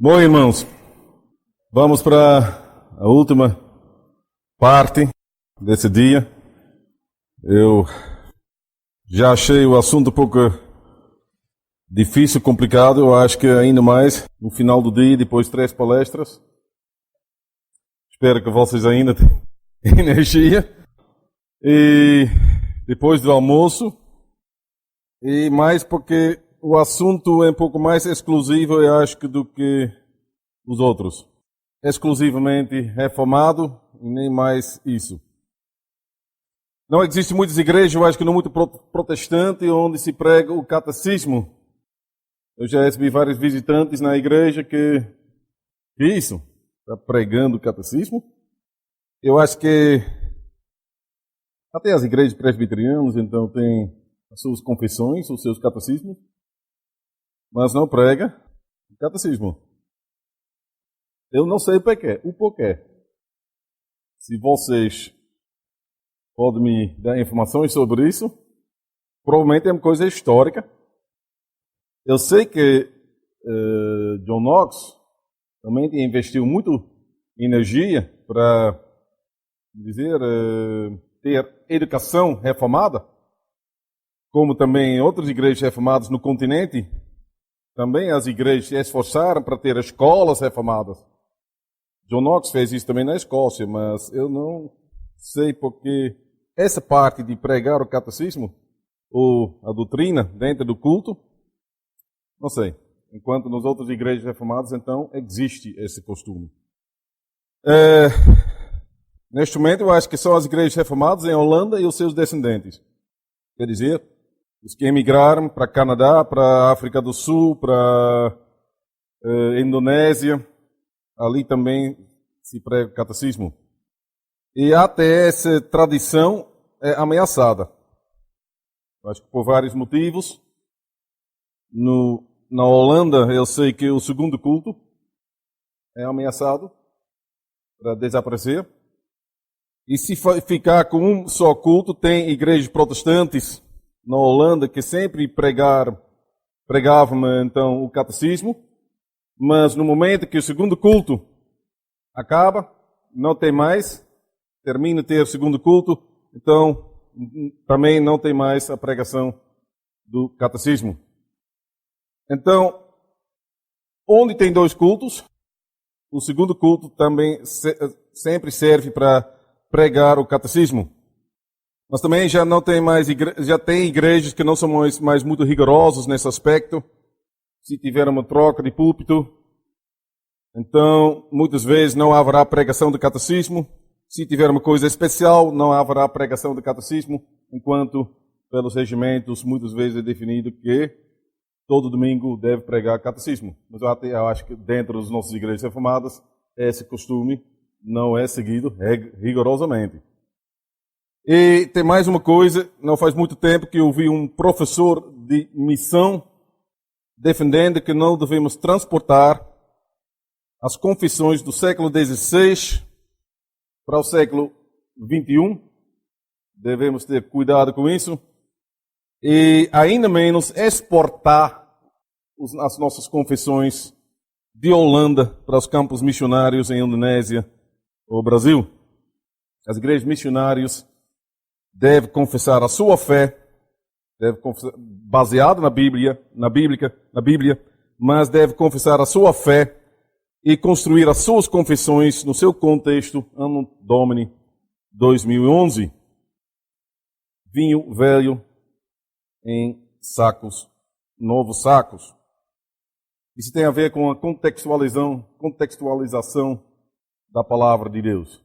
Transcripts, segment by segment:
Bom, irmãos, vamos para a última parte desse dia. Eu já achei o assunto um pouco difícil, complicado. Eu acho que ainda mais no final do dia, depois de 3 palestras. Espero que vocês ainda tenham energia. E depois do almoço. E mais porque o assunto é um pouco mais exclusivo, eu acho, do que os outros. Exclusivamente reformado e nem mais isso. Não existe muitas igrejas, eu acho que não muito protestante, onde se prega o catecismo. Eu já recebi vários visitantes na igreja que isso, está pregando o catecismo. Eu acho que até as igrejas presbiterianas, então, têm as suas confissões, os seus catecismos, mas não prega o catecismo. Eu não sei o porquê. Se vocês podem me dar informações sobre isso, provavelmente é uma coisa histórica. Eu sei que John Knox também investiu muito energia para ter educação reformada, como também outras igrejas reformadas no continente. Também as igrejas se esforçaram para ter escolas reformadas. John Knox fez isso também na Escócia, mas eu não sei porque essa parte de pregar o catecismo, ou a doutrina dentro do culto, não sei. Enquanto nas outras igrejas reformadas, então, existe esse costume. Neste momento, eu acho que são as igrejas reformadas em Holanda e os seus descendentes. Quer dizer, os que emigraram para Canadá, para África do Sul, para Indonésia, ali também se prega o catecismo. E até essa tradição é ameaçada. Acho que por vários motivos. Na Holanda, eu sei que o segundo culto é ameaçado para desaparecer. E se ficar com um só culto, tem igrejas protestantes na Holanda que sempre pregavam então o catecismo, mas no momento que o segundo culto acaba, não tem mais, termina de ter o segundo culto, então também não tem mais a pregação do catecismo. Então, onde tem 2 cultos, o segundo culto também sempre serve para pregar o catecismo. Mas também já não tem mais já tem igrejas que não são mais muito rigorosos nesse aspecto. Se tiver uma troca de púlpito, então muitas vezes não haverá pregação do catecismo. Se tiver uma coisa especial, não haverá pregação do catecismo, enquanto pelos regimentos muitas vezes é definido que todo domingo deve pregar catecismo. Mas eu acho que dentro das nossas igrejas reformadas, esse costume não é seguido rigorosamente. E tem mais uma coisa, não faz muito tempo que eu vi um professor de missão defendendo que não devemos transportar as confissões do século XVI para o século XXI. Devemos ter cuidado com isso. E ainda menos exportar as nossas confissões de Holanda para os campos missionários em Indonésia ou Brasil. As igrejas missionárias devem confessar a sua fé, baseada na Bíblia, mas deve confessar a sua fé e construir as suas confissões no seu contexto, Anno Domini 2011. Vinho velho em sacos, novos sacos. Isso tem a ver com a contextualização da palavra de Deus.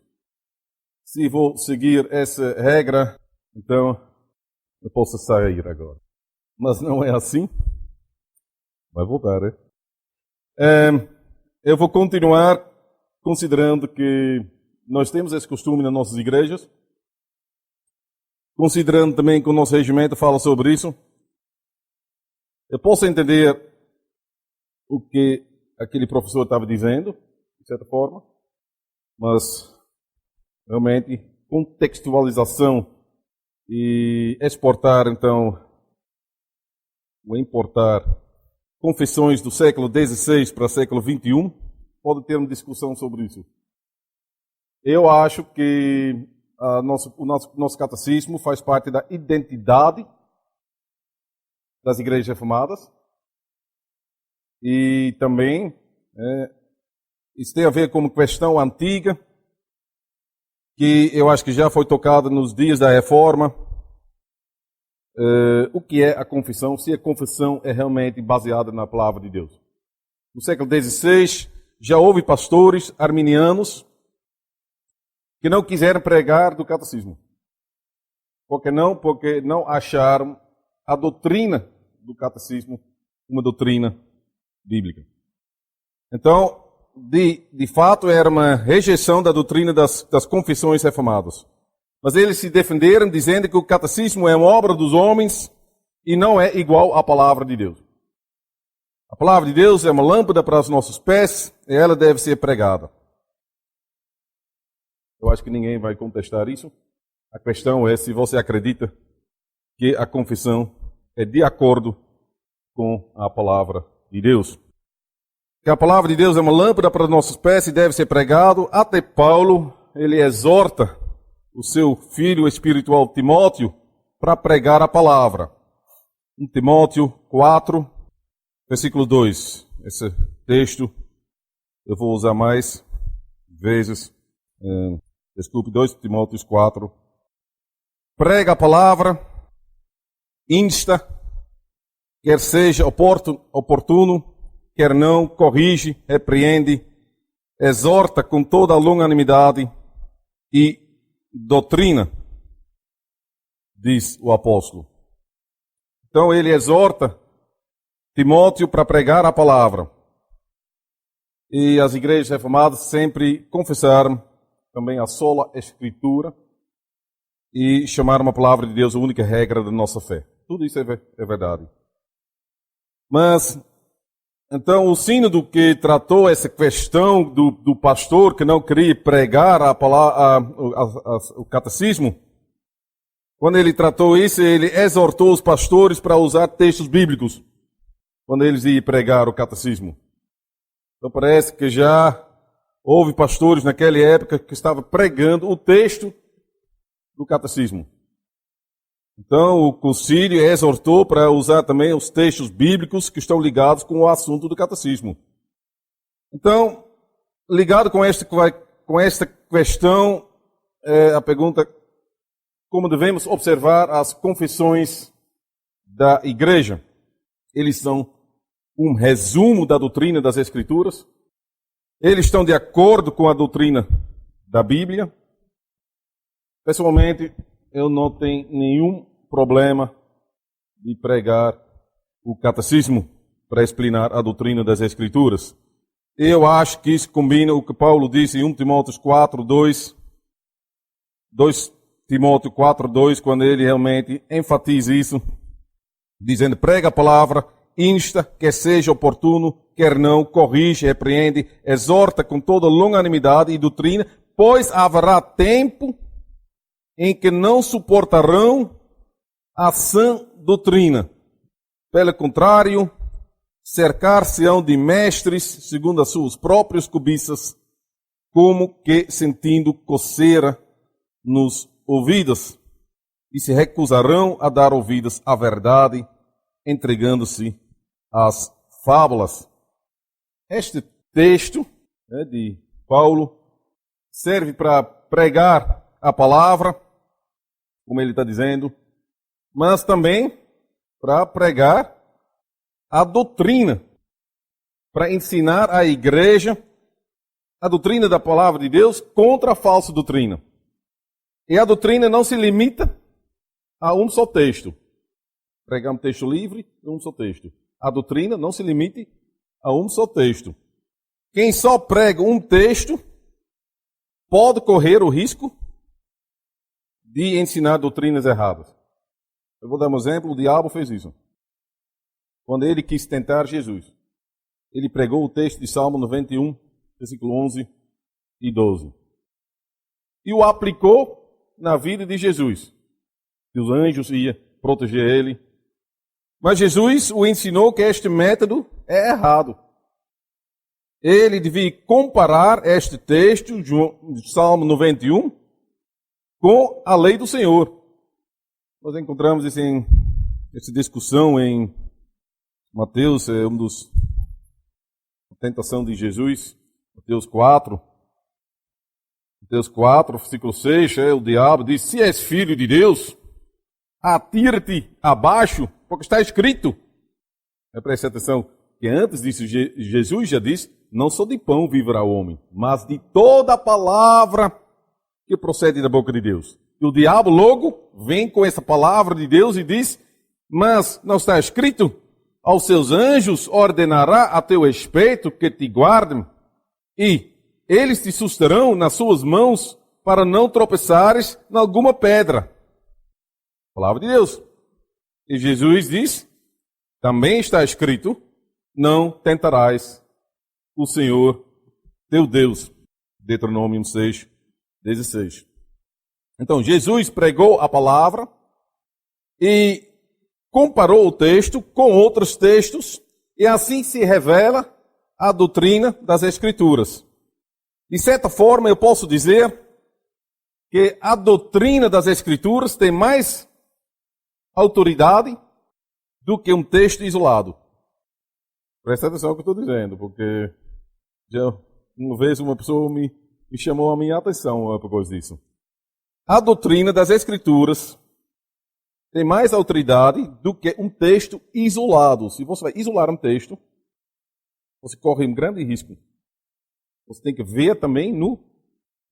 Se vou seguir essa regra, então eu posso sair agora. Mas não é assim. Vai voltar, né? Eu vou continuar considerando que nós temos esse costume nas nossas igrejas. Considerando também que o nosso regimento fala sobre isso. Eu posso entender o que aquele professor estava dizendo, de certa forma, mas realmente contextualização e exportar, então, ou importar confissões do século XVI para o século XXI, pode ter uma discussão sobre isso. Eu acho que o nosso catecismo faz parte da identidade das igrejas reformadas e também isso tem a ver com uma questão antiga que eu acho que já foi tocada nos dias da Reforma. O que é a confissão? Se a confissão é realmente baseada na palavra de Deus. No século XVI já houve pastores arminianos que não quiseram pregar do catecismo. Por que não? Porque não acharam a doutrina do catecismo uma doutrina bíblica. Então, de fato, era uma rejeição da doutrina das confissões reformadas. Mas eles se defenderam dizendo que o catecismo é uma obra dos homens e não é igual à palavra de Deus. A palavra de Deus é uma lâmpada para os nossos pés e ela deve ser pregada. Eu acho que ninguém vai contestar isso. A questão é se você acredita que a confissão é de acordo com a palavra de Deus. Que a palavra de Deus é uma lâmpada para os nossos pés e deve ser pregado. Até Paulo, ele exorta o seu filho espiritual Timóteo para pregar a palavra. Em Timóteo 4, versículo 2. Esse texto eu vou usar mais vezes. 2 Timóteo 4. Prega a palavra, insta, quer seja oportuno, quer não, corrige, repreende, exorta com toda a longanimidade e doutrina, diz o apóstolo. Então ele exorta Timóteo para pregar a palavra. E as igrejas reformadas sempre confessaram também a sola escritura e chamaram a palavra de Deus a única regra da nossa fé. Tudo isso é verdade. Mas, então, o sínodo que tratou essa questão do pastor que não queria pregar o catecismo, quando ele tratou isso, ele exortou os pastores para usar textos bíblicos quando eles iam pregar o catecismo. Então parece que já houve pastores naquela época que estavam pregando o texto do catecismo. Então o concílio exortou para usar também os textos bíblicos que estão ligados com o assunto do catecismo. Então, ligado com esta questão, a pergunta: como devemos observar as confissões da igreja? Eles são um resumo da doutrina das Escrituras. Eles estão de acordo com a doutrina da Bíblia. Pessoalmente, eu não tenho nenhum problema de pregar o catecismo para explicar a doutrina das Escrituras. Eu acho que isso combina o que Paulo disse em 1 Timóteo 4:2, 2 Timóteo 4:2, quando ele realmente enfatiza isso, dizendo: prega a palavra, insta, quer seja oportuno, quer não, corrige, repreende, exorta com toda longanimidade e doutrina, pois haverá tempo em que não suportarão a sã doutrina. Pelo contrário, cercar-se-ão de mestres, segundo as suas próprias cobiças, como que sentindo coceira nos ouvidos, e se recusarão a dar ouvidos à verdade, entregando-se às fábulas. Este texto de Paulo serve para pregar a palavra, como ele está dizendo, mas também para pregar a doutrina, para ensinar a igreja a doutrina da palavra de Deus contra a falsa doutrina. E a doutrina não se limita a um só texto. Pregar um texto livre e um só texto. A doutrina não se limite a um só texto. Quem só prega um texto pode correr o risco de ensinar doutrinas erradas. Eu vou dar um exemplo: o diabo fez isso. Quando ele quis tentar Jesus, ele pregou o texto de Salmo 91, versículo 11 e 12. E o aplicou na vida de Jesus. Que os anjos iam proteger ele. Mas Jesus o ensinou que este método é errado. Ele devia comparar este texto, de Salmo 91, com a lei do Senhor. Nós encontramos essa discussão em Mateus, é a tentação de Jesus, Mateus 4, versículo 6, o diabo diz, se és filho de Deus, atira-te abaixo, porque está escrito. Preste atenção, que antes disso Jesus já disse, não só de pão viverá o homem, mas de toda a palavra que procede da boca de Deus. E o diabo logo vem com essa palavra de Deus e diz, mas não está escrito, aos seus anjos ordenará a teu respeito que te guardem, e eles te susterão nas suas mãos para não tropeçares em alguma pedra. Palavra de Deus. E Jesus diz, também está escrito, não tentarás o Senhor teu Deus. Deuteronômio 6, 16. Então, Jesus pregou a palavra e comparou o texto com outros textos e assim se revela a doutrina das Escrituras. De certa forma, eu posso dizer que a doutrina das Escrituras tem mais autoridade do que um texto isolado. Presta atenção no que eu estou dizendo, porque já uma vez uma pessoa me chamou a minha atenção por causa disso. A doutrina das Escrituras tem mais autoridade do que um texto isolado. Se você vai isolar um texto, você corre um grande risco. Você tem que ver também no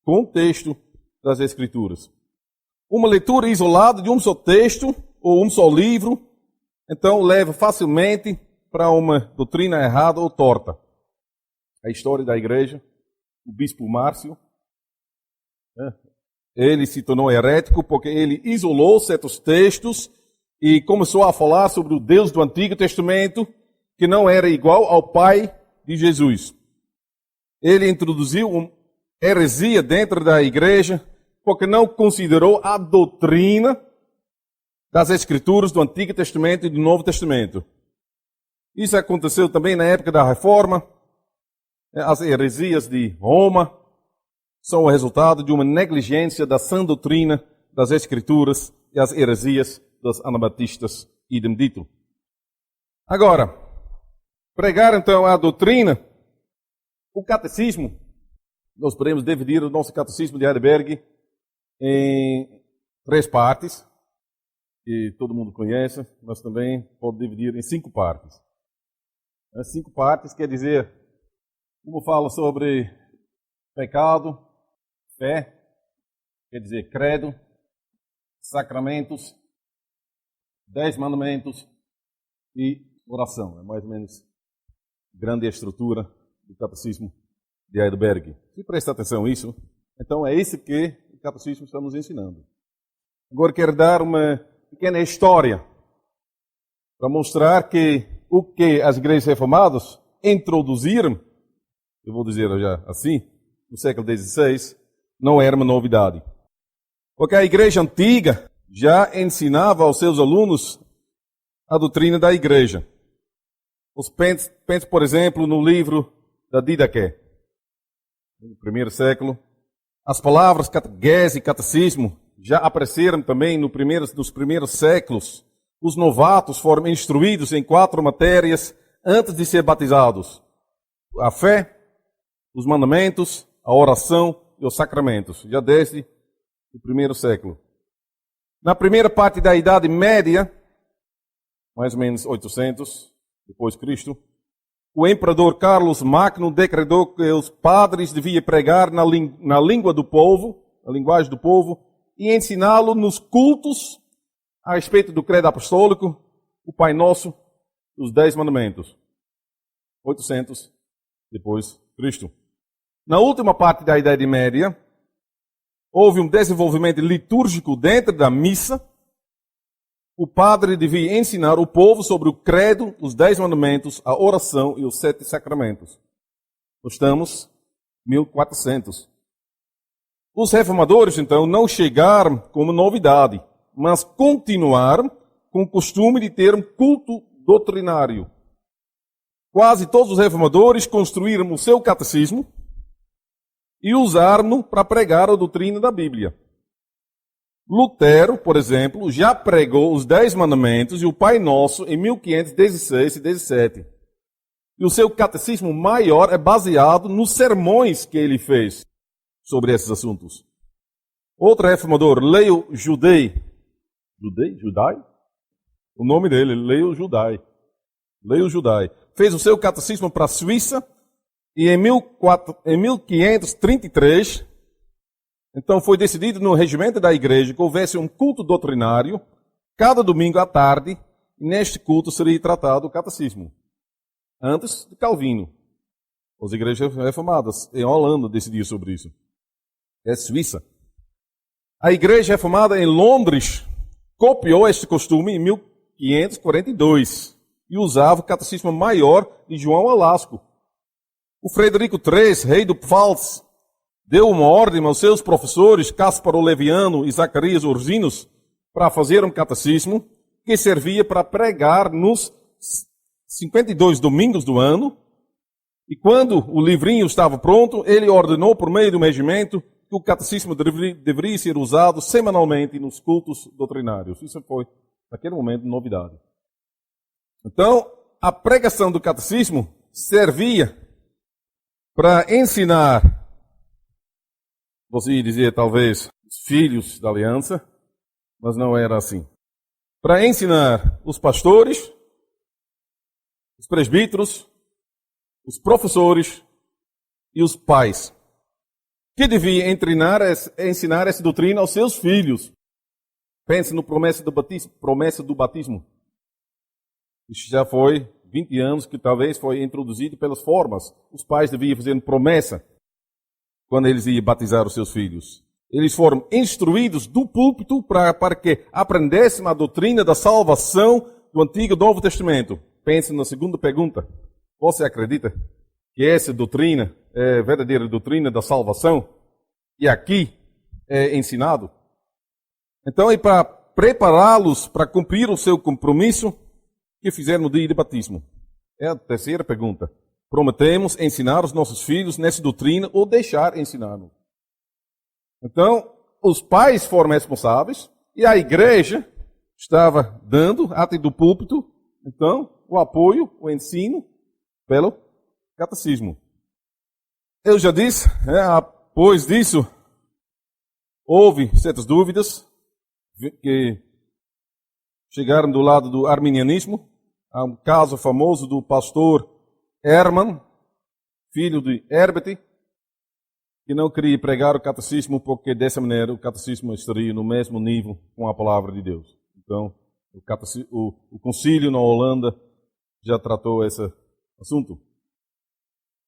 contexto das Escrituras. Uma leitura isolada de um só texto ou um só livro, então leva facilmente para uma doutrina errada ou torta. A história da igreja, o bispo Márcio, ele se tornou herético porque ele isolou certos textos e começou a falar sobre o Deus do Antigo Testamento, que não era igual ao Pai de Jesus. Ele introduziu uma heresia dentro da igreja porque não considerou a doutrina das Escrituras do Antigo Testamento e do Novo Testamento. Isso aconteceu também na época da Reforma. As heresias de Roma são o resultado de uma negligência da sã doutrina das Escrituras e as heresias dos anabatistas, idem dito. Agora, pregar então a doutrina, o catecismo, nós podemos dividir o nosso catecismo de Heidelberg em 3 partes, que todo mundo conhece, mas também pode dividir em 5 partes. 5 partes quer dizer, como fala sobre pecado, fé, quer dizer credo, sacramentos, 10 mandamentos e oração. É mais ou menos grande a estrutura do catecismo de Heidelberg. Se presta atenção nisso, então é isso que o catecismo está nos ensinando. Agora quero dar uma pequena história para mostrar que o que as igrejas reformadas introduziram, eu vou dizer já assim, no século XVI, não era uma novidade. Porque a igreja antiga já ensinava aos seus alunos a doutrina da igreja. Pense, por exemplo, no livro da Didaqué, no primeiro século. As palavras catequese e catecismo já apareceram também nos primeiros séculos. Os novatos foram instruídos em 4 matérias antes de ser batizados: a fé, os mandamentos, a oração e os sacramentos, já desde o primeiro século. Na primeira parte da Idade Média, mais ou menos 800 depois de Cristo, o imperador Carlos Magno decretou que os padres deviam pregar na língua do povo, na linguagem do povo, e ensiná-lo nos cultos a respeito do credo apostólico, o Pai Nosso, os 10 mandamentos. 800 depois de Cristo. Na última parte da Idade Média, houve um desenvolvimento litúrgico dentro da missa. O padre devia ensinar o povo sobre o credo, os 10 mandamentos, a oração e os 7 sacramentos. Nós estamos em 1400. Os reformadores, então, não chegaram como novidade, mas continuaram com o costume de ter um culto doutrinário. quase todos os reformadores construíram o seu catecismo e usaram-no para pregar a doutrina da Bíblia. Lutero, por exemplo, já pregou os 10 mandamentos e o Pai Nosso em 1516 e 17. E o seu catecismo maior é baseado nos sermões que ele fez sobre esses assuntos. Outro reformador, Leo Judei. Judai? O nome dele, Leo Judai. Leo Judai. Fez o seu catecismo para a Suíça e em 1533, então foi decidido no regimento da igreja que houvesse um culto doutrinário cada domingo à tarde, e neste culto seria tratado o catecismo. Antes de Calvino. As igrejas reformadas em Holanda decidiam sobre isso. É Suíça. A igreja reformada em Londres copiou este costume em 1542 e usava o catecismo maior de João Alasco. O Frederico III, rei do Pfalz, deu uma ordem aos seus professores, Cásparo Leviano e Zacarias Ursinos, para fazer um catecismo que servia para pregar nos 52 domingos do ano. E quando o livrinho estava pronto, ele ordenou, por meio do regimento, que o catecismo deveria ser usado semanalmente nos cultos doutrinários. Isso foi, naquele momento, novidade. Então, a pregação do catecismo servia para ensinar, você ia dizer talvez, os filhos da aliança, mas não era assim. Para ensinar os pastores, os presbíteros, os professores e os pais, que deviam ensinar essa doutrina aos seus filhos. Pense no promessa do batismo. Isso já foi 20 anos que talvez foi introduzido pelas formas. Os pais deviam fazer promessa quando eles iam batizar os seus filhos. Eles foram instruídos do púlpito para que aprendessem a doutrina da salvação do Antigo e Novo Testamento. Pense na segunda pergunta. Você acredita que essa doutrina é a verdadeira doutrina da salvação? E aqui é ensinado? Então, é para prepará-los para cumprir o seu compromisso que fizeram no dia de batismo. É a terceira pergunta. Prometemos ensinar os nossos filhos nessa doutrina ou deixar ensinar-nos? Então, os pais foram responsáveis e a igreja estava dando, até do púlpito, então, o apoio, o ensino pelo catecismo. Eu já disse, após disso, houve certas dúvidas que chegaram do lado do arminianismo. Há um caso famoso do pastor Hermann, filho de Herbert, que não queria pregar o catecismo porque dessa maneira o catecismo estaria no mesmo nível com a palavra de Deus. Então, o concílio na Holanda já tratou esse assunto.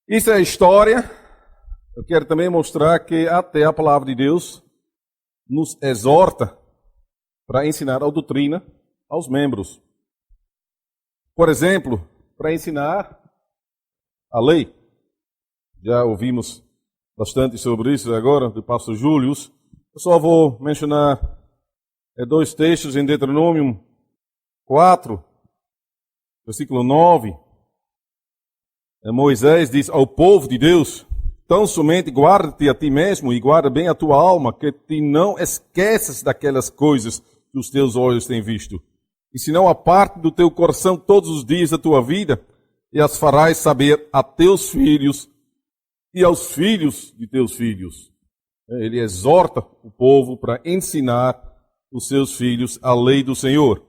Isso é a história. Eu quero também mostrar que até a palavra de Deus nos exorta para ensinar a doutrina aos membros. Por exemplo, para ensinar a lei. Já ouvimos bastante sobre isso agora, do pastor Júlio. Eu só vou mencionar 2 textos em Deuteronômio 4, versículo 9. Moisés diz ao povo de Deus: tão somente guarda-te a ti mesmo e guarda bem a tua alma, que te não esqueças daquelas coisas que os teus olhos têm visto. E se não aparte do teu coração todos os dias da tua vida, e as farás saber a teus filhos e aos filhos de teus filhos. Ele exorta o povo para ensinar os seus filhos a lei do Senhor.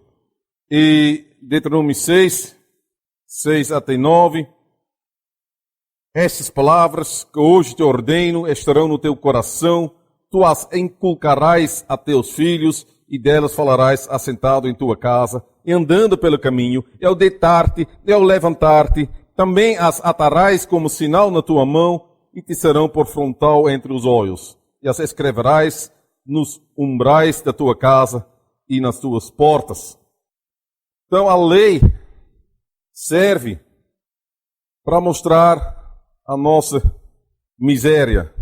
E Deuteronômio 6 até 9. Estas palavras que hoje te ordeno estarão no teu coração, tu as inculcarás a teus filhos, e delas falarás assentado em tua casa, e andando pelo caminho, e ao deitar-te, e ao levantar-te, também as atarás como sinal na tua mão, e te serão por frontal entre os olhos, e as escreverás nos umbrais da tua casa e nas tuas portas. Então a lei serve para mostrar a nossa miséria.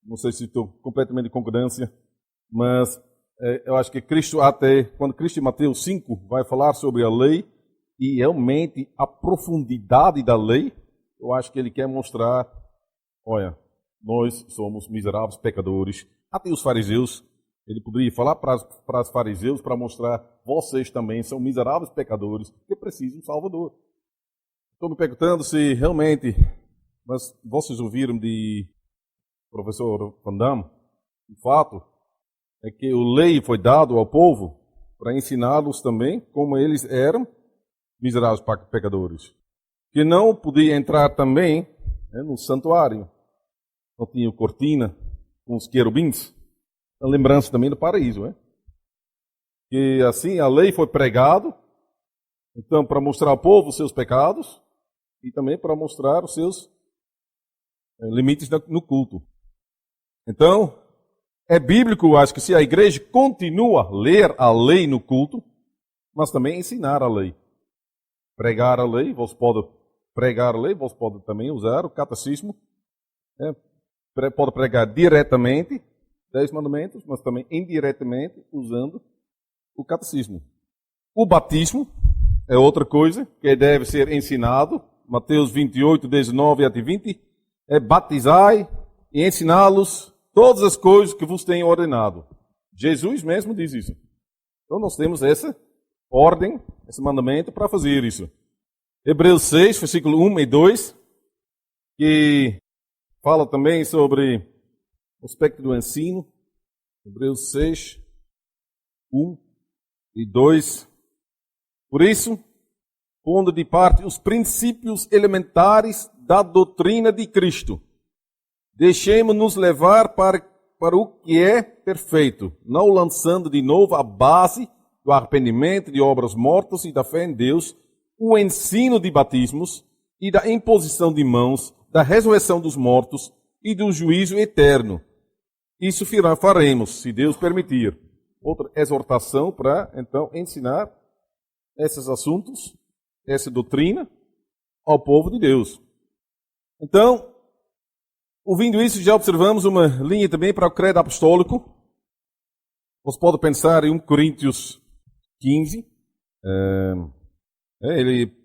Não sei se estou completamente em concordância, mas eu acho que Cristo até, quando Cristo em Mateus 5 vai falar sobre a lei, e realmente a profundidade da lei, eu acho que ele quer mostrar, olha, nós somos miseráveis pecadores. Até os fariseus, ele poderia falar para os fariseus para mostrar, vocês também são miseráveis pecadores que precisam de um Salvador. Estou me perguntando se realmente, mas vocês ouviram de professor Van Damme, o fato é que a lei foi dada ao povo para ensiná-los também como eles eram miseráveis pecadores. Que não podia entrar também no santuário. Não tinha cortina com os querubins. A lembrança também do paraíso. Que assim a lei foi pregada, então para mostrar ao povo os seus pecados e também para mostrar os seus limites no culto. Então, é bíblico, acho que se a igreja continua a ler a lei no culto, mas também ensinar a lei. Pregar a lei, você pode pregar a lei, você pode também usar o catecismo. Pode pregar diretamente 10 mandamentos, mas também indiretamente usando o catecismo. O batismo é outra coisa que deve ser ensinado. Mateus 28, 19 até 20. É batizai e ensiná-los todas as coisas que vos tenho ordenado. Jesus mesmo diz isso. Então nós temos essa ordem, esse mandamento para fazer isso. Hebreus 6, versículo 1 e 2, que fala também sobre o aspecto do ensino. Hebreus 6, 1 e 2. Por isso, pondo de parte os princípios elementares da doutrina de Cristo, deixemos-nos levar para o que é perfeito, não lançando de novo a base do arrependimento de obras mortas e da fé em Deus, o ensino de batismos e da imposição de mãos, da ressurreição dos mortos e do juízo eterno. Isso faremos, se Deus permitir. Outra exortação para, então, ensinar esses assuntos, essa doutrina, ao povo de Deus. Então, ouvindo isso, já observamos uma linha também para o credo apostólico. Você pode pensar em 1 Coríntios 15.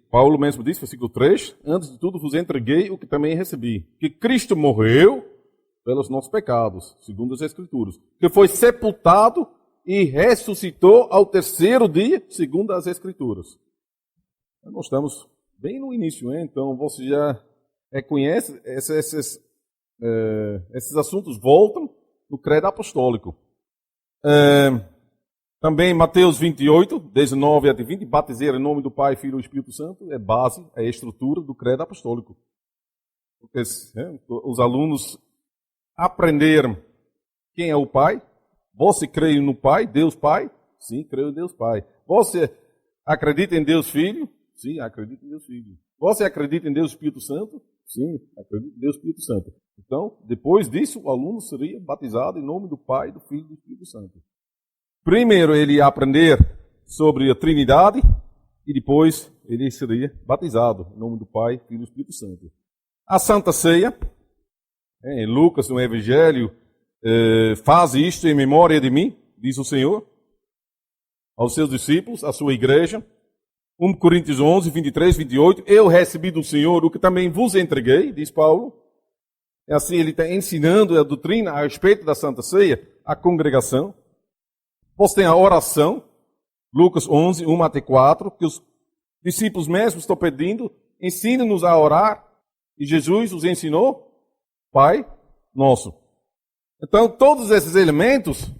Paulo mesmo diz, versículo 3, antes de tudo vos entreguei o que também recebi, que Cristo morreu pelos nossos pecados, segundo as Escrituras, que foi sepultado e ressuscitou ao terceiro dia, segundo as Escrituras. Nós estamos bem no início, então você já conhece esses assuntos voltam no credo apostólico. Também Mateus 28, 19 a 20, batizar em nome do Pai, Filho e Espírito Santo, é base, é a estrutura do credo apostólico. Porque os alunos aprenderam quem é o Pai. Você crê no Pai, Deus Pai? Sim, creio em Deus Pai. Você acredita em Deus Filho? Sim, acredito em Deus Filho. Você acredita em Deus Espírito Santo? Sim, acredito em Deus Espírito Santo. Então, depois disso, o aluno seria batizado em nome do Pai, do Filho e do Espírito Santo. Primeiro ele ia aprender sobre a Trindade e depois ele seria batizado em nome do Pai, Filho e Espírito Santo. A Santa Ceia, em Lucas, no Evangelho, faz isto em memória de mim, diz o Senhor, aos seus discípulos, à sua igreja. 1 Coríntios 11, 23, 28, eu recebi do Senhor o que também vos entreguei, diz Paulo. E assim ele está ensinando a doutrina a respeito da Santa Ceia, à congregação. Depois tem a oração, Lucas 11, 1 até 4, que os discípulos mesmos estão pedindo, ensina-nos a orar, e Jesus os ensinou, Pai Nosso. Então, todos esses elementos,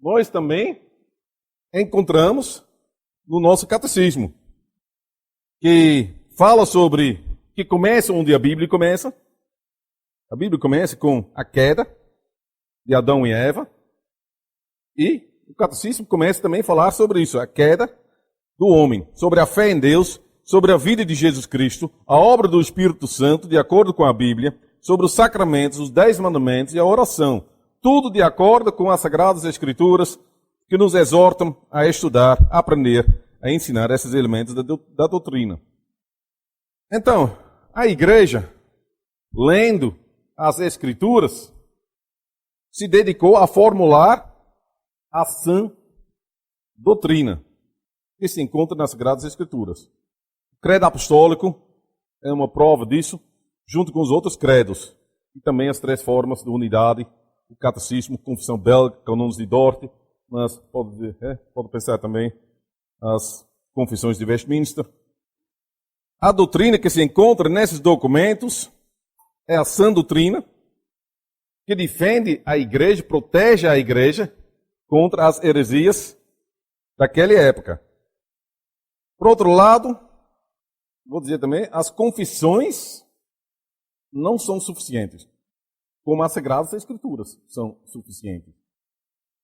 nós também encontramos no nosso catecismo, que fala sobre, que começa onde a Bíblia começa. A Bíblia começa com a queda de Adão e Eva, e o catecismo começa também a falar sobre isso, a queda do homem, sobre a fé em Deus, sobre a vida de Jesus Cristo, a obra do Espírito Santo, de acordo com a Bíblia, sobre os sacramentos, os 10 mandamentos e a oração. Tudo de acordo com as Sagradas Escrituras, que nos exortam a estudar, a aprender, a ensinar esses elementos da doutrina. Então, a igreja, lendo as Escrituras, se dedicou a formular a sã doutrina que se encontra nas Sagradas Escrituras. credo apostólico é uma prova disso, junto com os outros credos. E também as 3 formas de unidade, o catecismo, confissão belga, cânones de Dort, mas pode pensar também as confissões de Westminster. A doutrina que se encontra nesses documentos é a sã doutrina, que defende a igreja, protege a igreja contra as heresias daquela época. Por outro lado, vou dizer também, as confissões não são suficientes, como as Sagradas Escrituras são suficientes.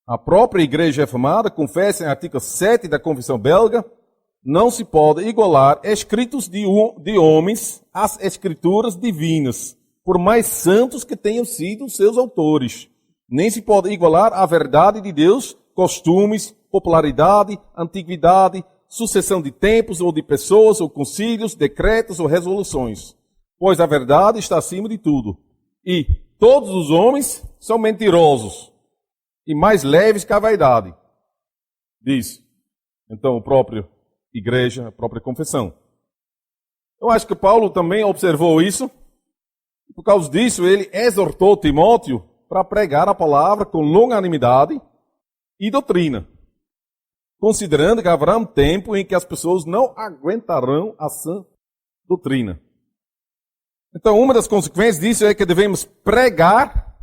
A própria Igreja Reformada confessa em artigo 7 da Confissão Belga, não se pode igualar escritos de homens às Escrituras divinas, por mais santos que tenham sido seus autores. Nem se pode igualar a verdade de Deus, costumes, popularidade, antiguidade, sucessão de tempos ou de pessoas ou concílios, decretos ou resoluções. Pois a verdade está acima de tudo. E todos os homens são mentirosos e mais leves que a vaidade. Diz, então, o próprio igreja, a própria confissão. Eu acho que Paulo também observou isso. E por causa disso, ele exortou Timóteo para pregar a palavra com longanimidade e doutrina, considerando que haverá um tempo em que as pessoas não aguentarão a sã doutrina. Então, uma das consequências disso é que devemos pregar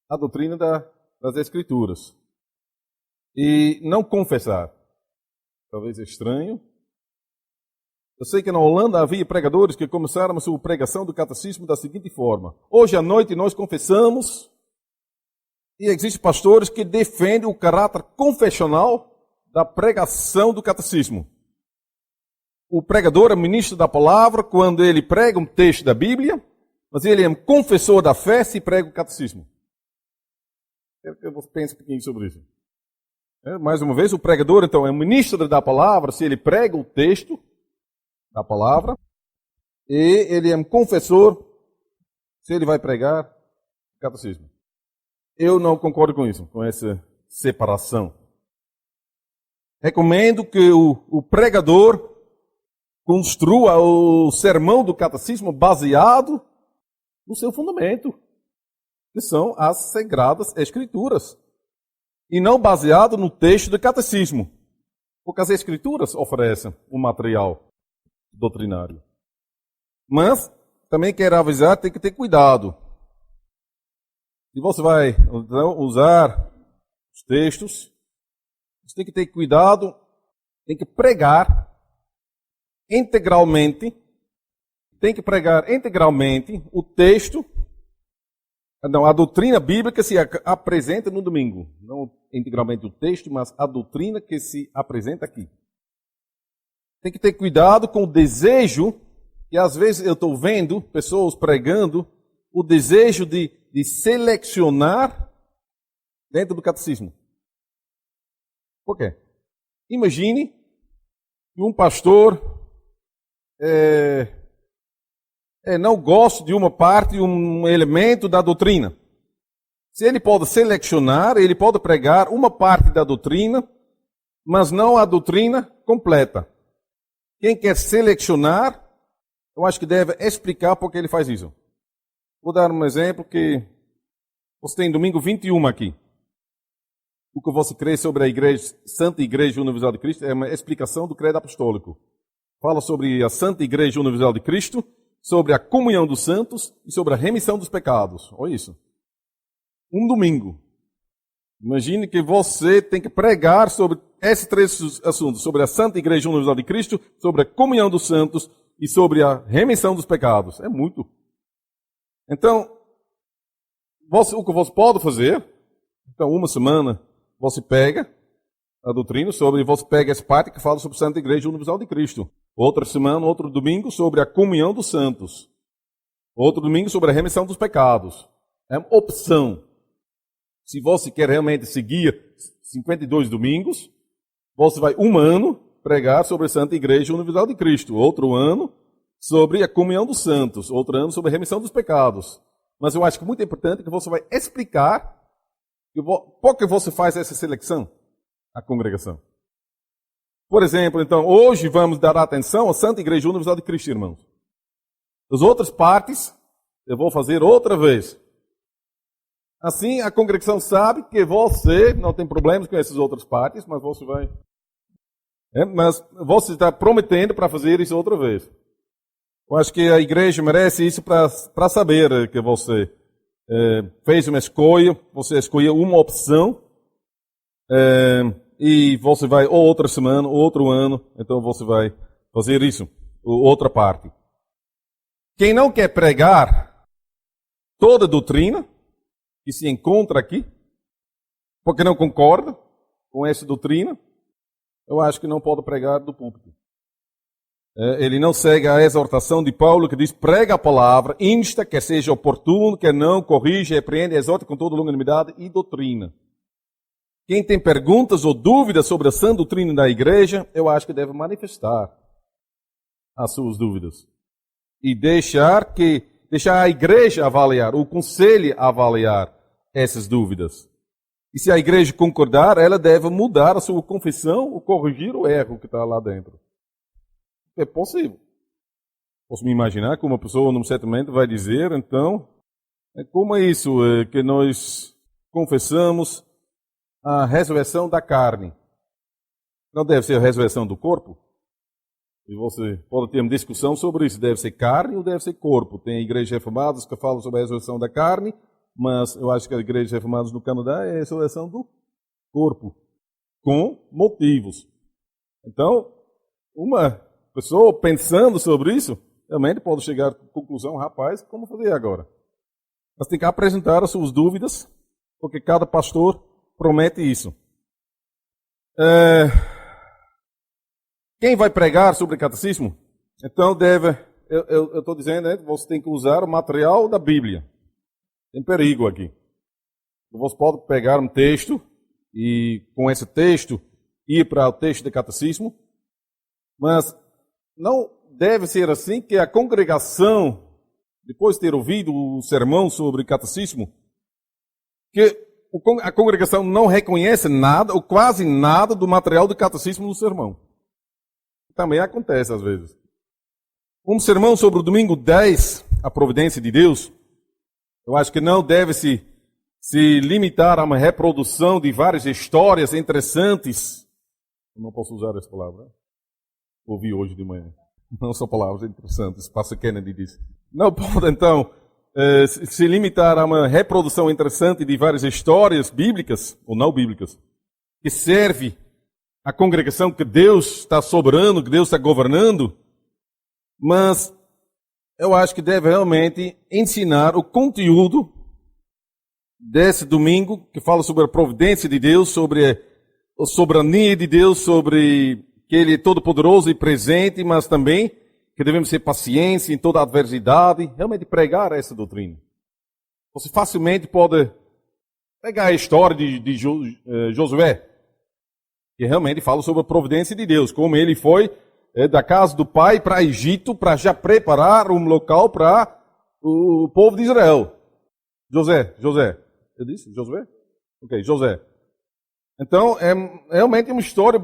a doutrina das Escrituras e não confessar. Talvez estranho. Eu sei que na Holanda havia pregadores que começaram a sua pregação do catecismo da seguinte forma: hoje à noite nós confessamos, e existem pastores que defendem o caráter confessional da pregação do catecismo. O pregador é ministro da palavra quando ele prega um texto da Bíblia, mas ele é um confessor da fé se prega o catecismo. Quero que você pense um pouquinho sobre isso. Mais uma vez, o pregador, então, é ministro da palavra se ele prega o texto da palavra, e ele é um confessor se ele vai pregar o catecismo. Eu não concordo com isso, com essa separação. Recomendo que o pregador construa o sermão do catecismo baseado no seu fundamento, que são as Sagradas Escrituras, e não baseado no texto do catecismo, porque as Escrituras oferecem um material doutrinário. Mas também quero avisar, tem que ter cuidado. Se você vai usar os textos, você tem que ter cuidado, tem que pregar integralmente o texto, não, a doutrina bíblica se apresenta no domingo. Não integralmente o texto, mas a doutrina que se apresenta aqui. Tem que ter cuidado com o desejo, que às vezes eu estou vendo pessoas pregando, o desejo de selecionar dentro do catecismo. Por quê? Imagine que um pastor não gosta de uma parte, um elemento da doutrina. Se ele pode selecionar, ele pode pregar uma parte da doutrina, mas não a doutrina completa. Quem quer selecionar, eu acho que deve explicar por que ele faz isso. Vou dar um exemplo que você tem domingo 21 aqui. O que você crê sobre a Igreja, Santa Igreja Universal de Cristo é uma explicação do credo apostólico. Fala sobre a Santa Igreja Universal de Cristo, sobre a comunhão dos santos e sobre a remissão dos pecados. Olha isso. Um domingo. Imagine que você tem que pregar sobre esses 3 assuntos, sobre a Santa Igreja Universal de Cristo, sobre a comunhão dos santos e sobre a remissão dos pecados. É muito. Então, o que você pode fazer, então uma semana você pega a doutrina você pega essa parte que fala sobre a Santa Igreja Universal de Cristo. Outra semana, outro domingo sobre a comunhão dos santos. Outro domingo sobre a remissão dos pecados. É uma opção. Se você quer realmente seguir 52 domingos, você vai um ano pregar sobre a Santa Igreja Universal de Cristo. Outro ano sobre a comunhão dos santos. Outro ano sobre a remissão dos pecados. Mas eu acho que é muito importante que você vai explicar por que você faz essa seleção à congregação. Por exemplo, então, hoje vamos dar atenção à Santa Igreja Universal de Cristo, irmãos. As outras partes, eu vou fazer outra vez. Assim, a congregação sabe que você não tem problemas com essas outras partes, mas você vai... mas você está prometendo para fazer isso outra vez. Eu acho que a igreja merece isso para saber que você fez uma escolha, você escolheu uma opção, e você vai ou outra semana, ou outro ano, então você vai fazer isso, outra parte. Quem não quer pregar toda a doutrina que se encontra aqui, porque não concorda com essa doutrina, eu acho que não pode pregar do púlpito. Ele não segue a exortação de Paulo, que diz, prega a palavra, insta, quer seja oportuno, quer não, corrige, repreende, exorta com toda longanimidade e doutrina. Quem tem perguntas ou dúvidas sobre a sã doutrina da igreja, eu acho que deve manifestar as suas dúvidas. E deixar a igreja avaliar, o conselho avaliar essas dúvidas. E se a igreja concordar, ela deve mudar a sua confissão ou corrigir o erro que está lá dentro. É possível. Posso me imaginar que uma pessoa, num certo momento, vai dizer, então, como é isso que nós confessamos a ressurreição da carne? Não deve ser a ressurreição do corpo? E você pode ter uma discussão sobre isso. Deve ser carne ou deve ser corpo? Tem igrejas reformadas que falam sobre a ressurreição da carne, mas eu acho que as igrejas reformadas no Canadá é a ressurreição do corpo, com motivos. Então, uma pessoa pensando sobre isso, realmente pode chegar à conclusão, rapaz, como fazer agora? Mas tem que apresentar as suas dúvidas, porque cada pastor promete isso. Quem vai pregar sobre catecismo? Então eu estou dizendo, você tem que usar o material da Bíblia. Tem perigo aqui. Você pode pegar um texto e com esse texto ir para o texto de catecismo, mas não deve ser assim que a congregação, depois de ter ouvido o sermão sobre catecismo, que a congregação não reconhece nada ou quase nada do material do catecismo no sermão. Também acontece às vezes. Um sermão sobre o domingo 10, a providência de Deus, eu acho que não deve se limitar a uma reprodução de várias histórias interessantes. Eu não posso usar essa palavra. Ouvi hoje de manhã. Não são palavras interessantes. Pastor Kennedy disse. Não pode, então, se limitar a uma reprodução interessante de várias histórias bíblicas, ou não bíblicas, que serve a congregação que Deus está soberano, que Deus está governando, mas eu acho que deve realmente ensinar o conteúdo desse domingo, que fala sobre a providência de Deus, sobre a soberania de Deus, sobre que Ele é todo-poderoso e presente, mas também que devemos ter paciência em toda adversidade, realmente pregar essa doutrina. Você facilmente pode pegar a história de Josué, que realmente fala sobre a providência de Deus, como ele foi da casa do pai para Egito, para já preparar um local para o povo de Israel. José. Eu disse? Josué? Ok, José. Então, é realmente uma história,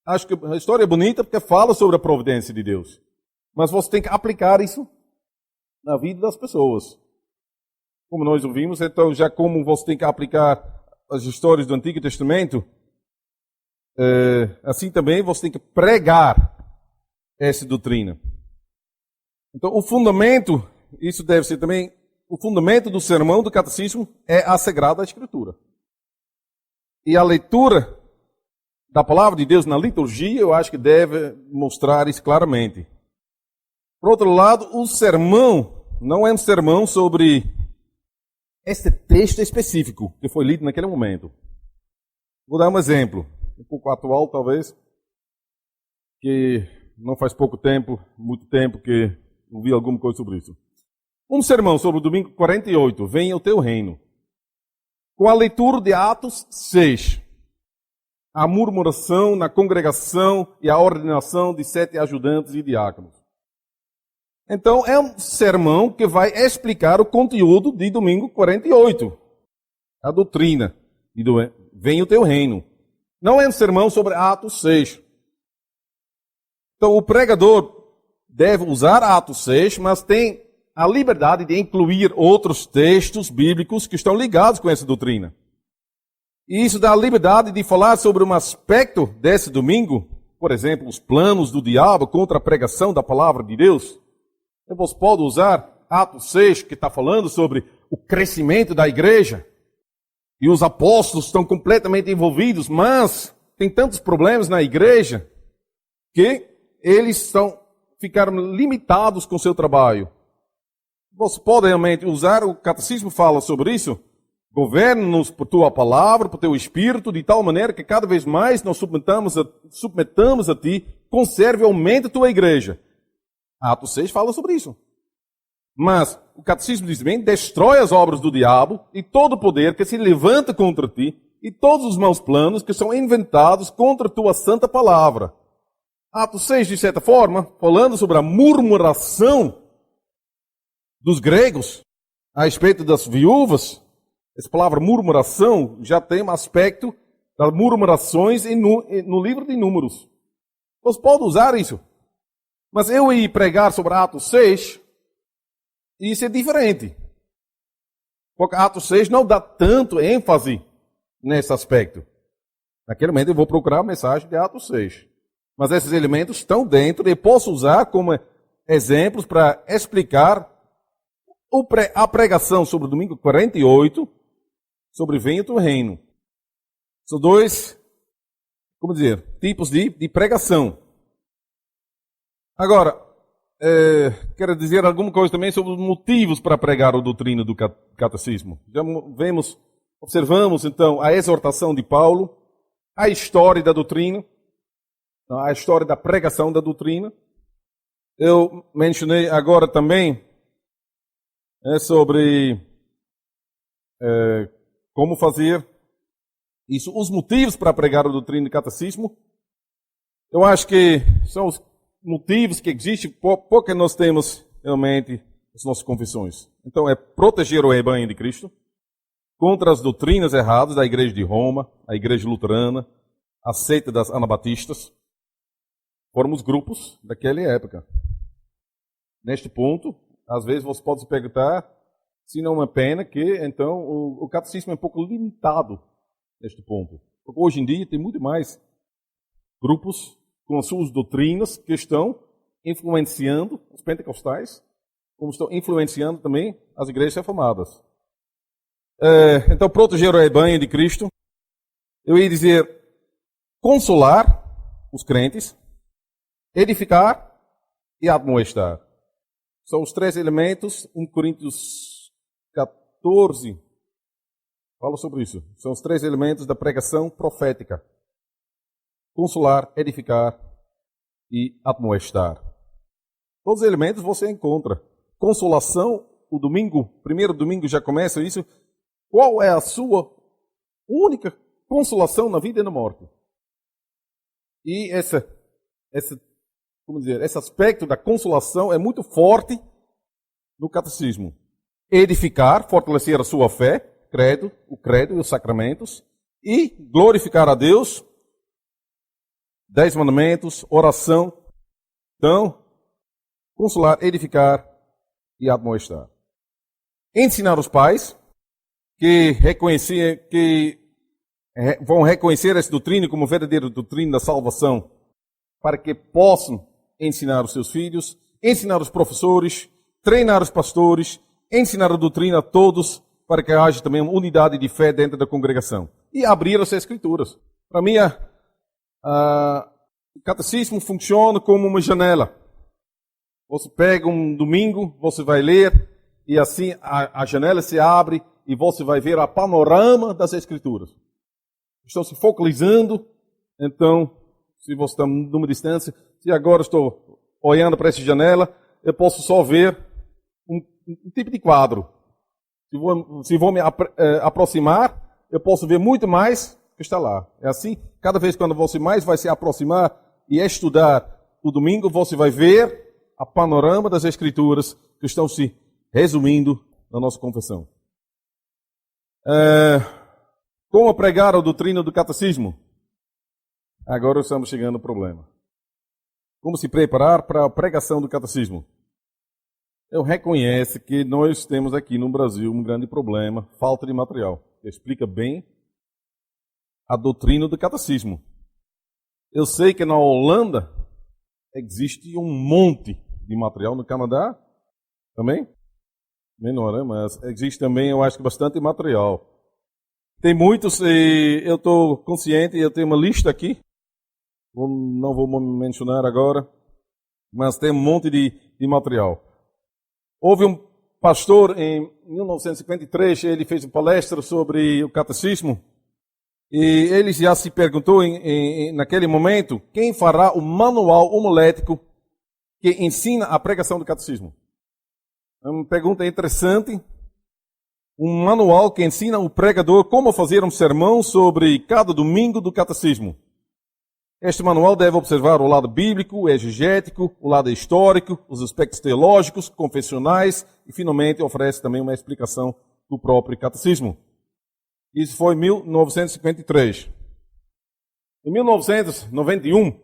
acho que uma história bonita, porque fala sobre a providência de Deus. Mas você tem que aplicar isso na vida das pessoas. Como nós ouvimos, então, já como você tem que aplicar as histórias do Antigo Testamento, assim também você tem que pregar essa doutrina. Então, o fundamento, isso deve ser também, o fundamento do sermão do catecismo é a Sagrada Escritura. E a leitura da palavra de Deus na liturgia, eu acho que deve mostrar isso claramente. Por outro lado, o sermão não é um sermão sobre este texto específico que foi lido naquele momento. Vou dar um exemplo, um pouco atual talvez, que não faz muito tempo que ouvi alguma coisa sobre isso. Um sermão sobre o domingo 48, Venha o Teu Reino, com a leitura de Atos 6, a murmuração na congregação e a ordenação de 7 ajudantes e diáconos. Então, é um sermão que vai explicar o conteúdo de domingo 48, a doutrina, Venha o Teu Reino. Não é um sermão sobre Atos 6. Então, o pregador deve usar Atos 6, mas tem a liberdade de incluir outros textos bíblicos que estão ligados com essa doutrina. E isso dá a liberdade de falar sobre um aspecto desse domingo, por exemplo, os planos do diabo contra a pregação da palavra de Deus. Então, você pode usar Atos 6, que está falando sobre o crescimento da igreja. E os apóstolos estão completamente envolvidos, mas tem tantos problemas na igreja que eles ficaram limitados com o seu trabalho. Você pode realmente usar, o catecismo fala sobre isso, governa-nos por tua palavra, por teu espírito, de tal maneira que cada vez mais nós submetamos a ti, conserve e aumente a tua igreja. Atos 6 fala sobre isso. Mas o catecismo diz bem, destrói as obras do diabo e todo o poder que se levanta contra ti e todos os maus planos que são inventados contra a tua santa palavra. Atos 6, de certa forma, falando sobre a murmuração dos gregos a respeito das viúvas, essa palavra murmuração já tem um aspecto das murmurações no livro de Números. Você pode usar isso. Mas eu ia pregar sobre Atos 6, e isso é diferente. Porque Atos 6 não dá tanto ênfase nesse aspecto. Naquele momento eu vou procurar a mensagem de Atos 6. Mas esses elementos estão dentro e posso usar como exemplos para explicar a pregação sobre o domingo 48, sobre venha o teu reino. São dois, tipos de pregação. Agora, quero dizer alguma coisa também sobre os motivos para pregar a doutrina do catecismo. Já observamos então a exortação de Paulo, a história da doutrina, a história da pregação da doutrina. Eu mencionei agora também sobre como fazer isso, os motivos para pregar a doutrina do catecismo. Eu acho que são os motivos que existem porque nós temos realmente as nossas confissões. Então é proteger o rebanho de Cristo contra as doutrinas erradas da igreja de Roma, a igreja luterana, a seita das anabatistas. Foram os grupos daquela época. Neste ponto, às vezes você pode se perguntar se não é uma pena que, então, o catecismo é um pouco limitado neste ponto. Porque hoje em dia tem muito mais grupos com as suas doutrinas que estão influenciando os pentecostais, como estão influenciando também as igrejas reformadas. Então, proteger o rebanho de Cristo, eu ia dizer, consolar os crentes, edificar e admoestar. São os três elementos, 1 Coríntios 14 fala sobre isso. São os três elementos da pregação profética. Consolar, edificar e admoestar. Todos os elementos você encontra. Consolação, o primeiro domingo já começa isso. Qual é a sua única consolação na vida e na morte? E esse aspecto da consolação é muito forte no catecismo. Edificar, fortalecer a sua fé, o credo e os sacramentos, e glorificar a Deus, 10 mandamentos, oração. Então, consolar, edificar e admoestar. Ensinar os pais que vão reconhecer essa doutrina como verdadeira doutrina da salvação, para que possam ensinar os seus filhos, ensinar os professores, treinar os pastores, ensinar a doutrina a todos, para que haja também uma unidade de fé dentro da congregação. E abrir as escrituras. Para mim, o catecismo funciona como uma janela. Você pega um domingo, você vai ler, e assim a janela se abre, e você vai ver a panorama das escrituras. Estão se focalizando, então, se você está numa distância, se agora estou olhando para essa janela, eu posso só ver um tipo de quadro. Se vou me aproximar, eu posso ver muito mais que está lá. É assim, cada vez quando você mais vai se aproximar e estudar o domingo, você vai ver a panorama das escrituras que estão se resumindo na nossa confissão. Como pregar a doutrina do catecismo? Agora estamos chegando ao problema. como se preparar para a pregação do catecismo. Eu reconheço que nós temos aqui no Brasil um grande problema, falta de material. Explica bem a doutrina do catecismo. Eu sei que na Holanda existe um monte de material, no Canadá também, menor, né? Mas existe também, eu acho que bastante material. Tem muitos, e eu estou consciente, eu tenho uma lista aqui, não vou mencionar agora, mas tem um monte de material. Houve um pastor em 1953, ele fez uma palestra sobre o catecismo, e ele já se perguntou naquele momento, quem fará o manual homilético que ensina a pregação do catecismo? É uma pergunta interessante. Um manual que ensina o pregador como fazer um sermão sobre cada domingo do catecismo. Este manual deve observar o lado bíblico, exegético, o lado histórico, os aspectos teológicos, confessionais e, finalmente, oferece também uma explicação do próprio catecismo. Isso foi em 1953. Em 1991,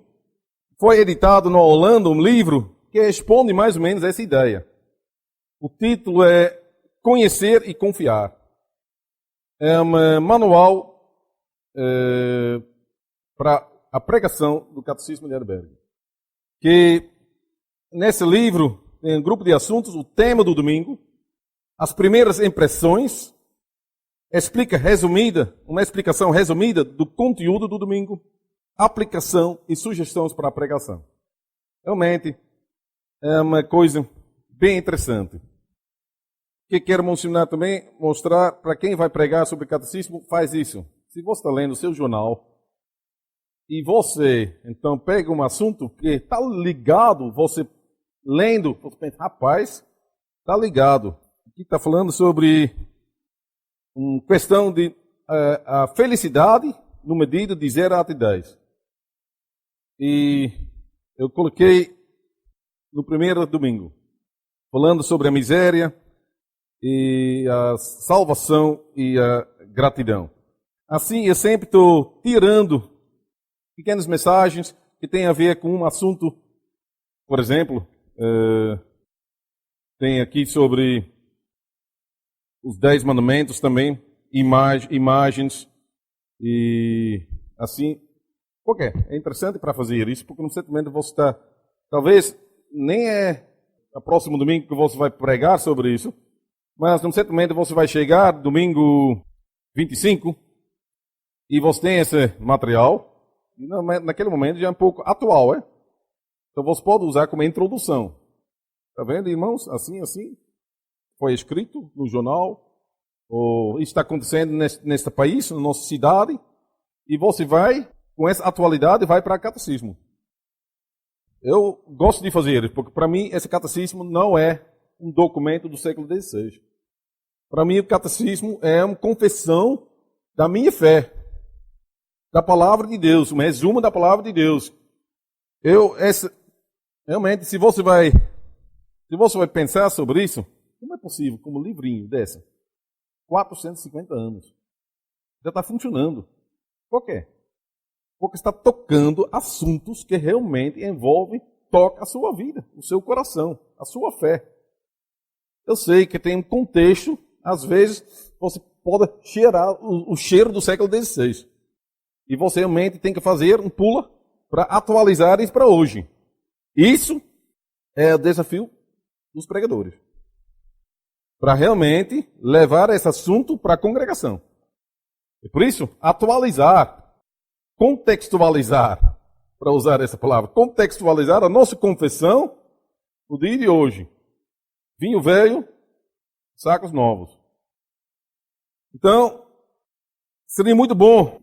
foi editado na Holanda um livro que responde mais ou menos essa ideia. O título é Conhecer e Confiar. É um manual para a pregação do Catecismo de Heidelberg. Que nesse livro tem um grupo de assuntos, o tema do domingo, as primeiras impressões, uma explicação resumida do conteúdo do domingo, aplicação e sugestões para a pregação. Realmente é uma coisa bem interessante. O que quero mencionar também, mostrar para quem vai pregar sobre o catecismo, faz isso. Se você está lendo o seu jornal e você, então, pega um assunto que está ligado, você lendo, você pensa, rapaz, está ligado. Aqui está falando sobre uma questão de a felicidade no medida de 0 até 10. E eu coloquei no primeiro domingo, falando sobre a miséria e a salvação e a gratidão. Assim, eu sempre estou tirando pequenas mensagens que têm a ver com um assunto, por exemplo, tem aqui sobre os 10 mandamentos também, imagens, e assim, por quê? É interessante para fazer isso, porque no momento você está, talvez nem é o próximo domingo que você vai pregar sobre isso, mas no certo momento você vai chegar, domingo 25, e você tem esse material, e naquele momento já é um pouco atual, é? Então você pode usar como introdução. Está vendo, irmãos? Assim, foi escrito no jornal, ou isso está acontecendo neste país, na nossa cidade, e você vai, com essa atualidade, vai para o catecismo. Eu gosto de fazer isso, porque para mim esse catecismo não é um documento do século XVI. Para mim o catecismo é uma confissão da minha fé, da palavra de Deus, um resumo da palavra de Deus. Realmente, se você vai pensar sobre isso, como é possível, como um livrinho dessa, 450 anos, já está funcionando. Por quê? Porque está tocando assuntos que realmente toca a sua vida, o seu coração, a sua fé. Eu sei que tem um contexto, às vezes você pode cheirar o cheiro do século XVI. E você realmente tem que fazer um pula para atualizar isso para hoje. Isso é o desafio dos pregadores. Para realmente levar esse assunto para a congregação. E por isso, atualizar, contextualizar, para usar essa palavra, contextualizar a nossa confissão no dia de hoje. Vinho velho, sacos novos. Então, seria muito bom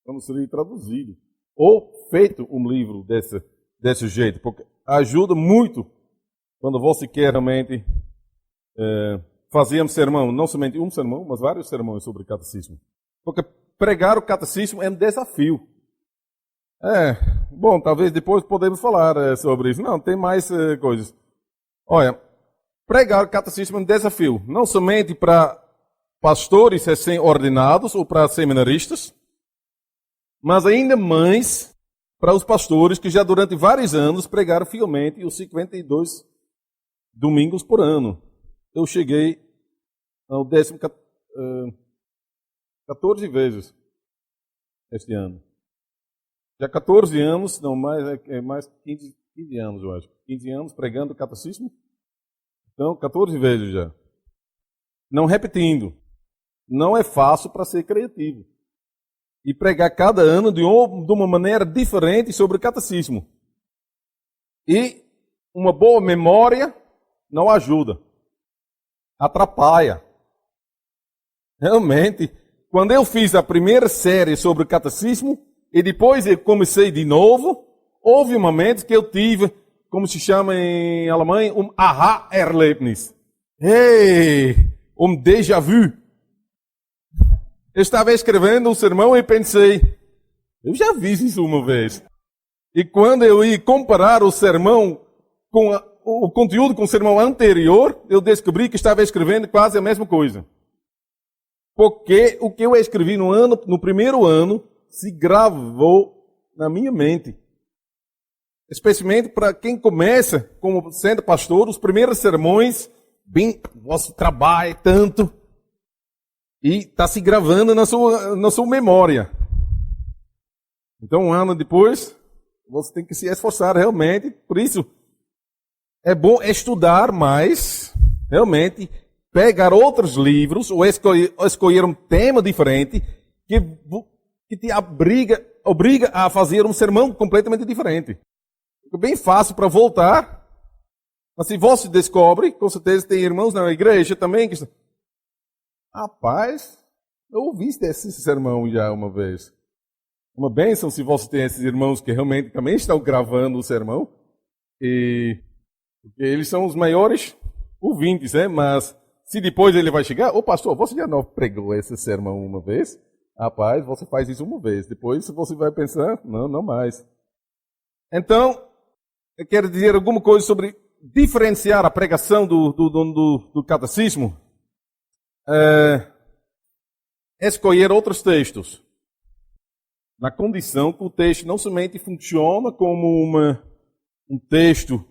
quando seria traduzido ou feito um livro desse jeito, porque ajuda muito quando você quer realmente fazer um sermão, não somente um sermão, mas vários sermões sobre catecismo. Porque pregar o catecismo é um desafio. Bom, talvez depois podemos falar sobre isso. Não, tem mais coisas. Olha, pregar o catecismo é um desafio, não somente para pastores recém-ordenados ou para seminaristas, mas ainda mais para os pastores que já durante vários anos pregaram fielmente os 52 domingos por ano. Eu cheguei ao 14 vezes este ano. Já 14 anos, não mais, é mais 15 anos, eu acho. 15 anos pregando o catecismo. Então, 14 vezes já. Não repetindo. Não é fácil para ser criativo. E pregar cada ano de uma maneira diferente sobre o catecismo. E uma boa memória não ajuda. Atrapalha. Realmente, quando eu fiz a primeira série sobre o catecismo, e depois eu comecei de novo, houve um momento que eu tive, como se chama em alemão, Aha-Erlebnis. Hey, déjà vu. Eu estava escrevendo um sermão e pensei, eu já vi isso uma vez. E quando eu ia comparar o sermão com o conteúdo com o sermão anterior, eu descobri que estava escrevendo quase a mesma coisa. Porque o que eu escrevi no primeiro ano se gravou na minha mente. Especialmente para quem começa como sendo pastor, os primeiros sermões, bem, você trabalha tanto, e está se gravando na sua memória. Então, um ano depois, você tem que se esforçar realmente. Por isso, é bom estudar mais, realmente, pegar outros livros, ou escolher um tema diferente, que te obriga a fazer um sermão completamente diferente. É bem fácil para voltar, mas se você descobre, com certeza tem irmãos na igreja também que estão... Rapaz, eu ouvi esse sermão já uma vez. Uma bênção se você tem esses irmãos que realmente também estão gravando o sermão. Porque eles são os maiores ouvintes, né? Mas se depois ele vai chegar, ô pastor, você já não pregou esse sermão uma vez? Rapaz, você faz isso uma vez. Depois você vai pensar, não mais. Então, eu quero dizer alguma coisa sobre diferenciar a pregação do catecismo. Escolher outros textos. Na condição que o texto não somente funciona como um texto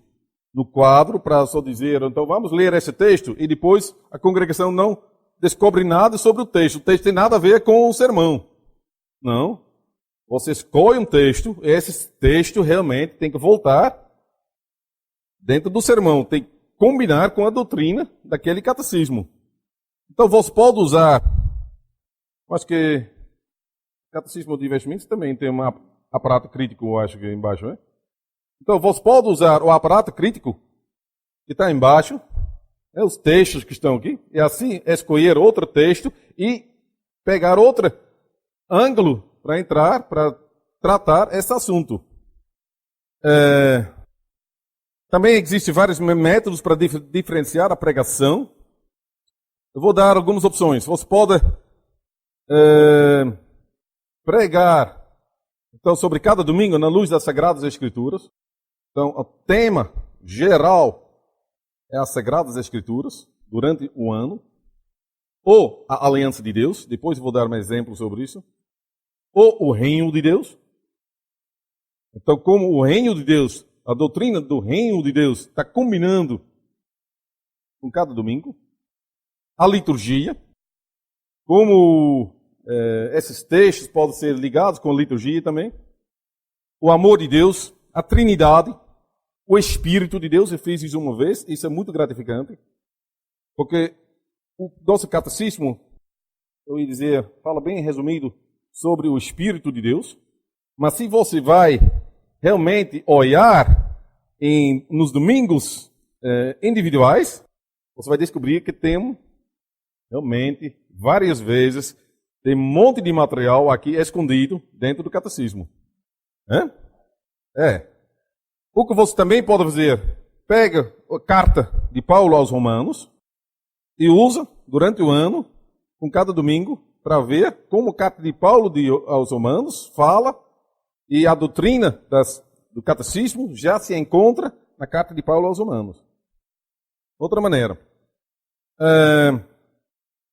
no quadro, para só dizer, então vamos ler esse texto, e depois a congregação não descobre nada sobre o texto. O texto tem nada a ver com o sermão. Não. Você escolhe um texto, esse texto realmente tem que voltar dentro do sermão, tem que combinar com a doutrina daquele catecismo. Então você pode usar, acho que Catecismo de Investimentos também tem um aparato crítico, acho que embaixo, né? Então você pode usar o aparato crítico que está embaixo, os textos que estão aqui, e assim escolher outro texto e pegar outro ângulo para entrar, para tratar esse assunto. Também existem vários métodos para diferenciar a pregação. Eu vou dar algumas opções. Você pode pregar então, sobre cada domingo na luz das Sagradas Escrituras. Então, o tema geral é as Sagradas Escrituras durante o ano. Ou a aliança de Deus. Depois eu vou dar um exemplo sobre isso. Ou o reino de Deus. Então, como o reino de Deus, a doutrina do reino de Deus está combinando com cada domingo. A liturgia, como esses textos podem ser ligados com a liturgia também. O amor de Deus, a Trindade, o Espírito de Deus. Eu fiz isso uma vez, isso é muito gratificante. Porque o nosso catecismo, eu ia dizer, fala bem resumido sobre o Espírito de Deus. Mas se você vai realmente olhar nos domingos individuais, você vai descobrir que tem realmente várias vezes tem um monte de material aqui escondido dentro do catecismo. O que você também pode fazer, pega a carta de Paulo aos Romanos e usa durante o ano, com cada domingo, para ver como a carta de Paulo aos Romanos fala e a doutrina do catecismo já se encontra na carta de Paulo aos Romanos. Outra maneira.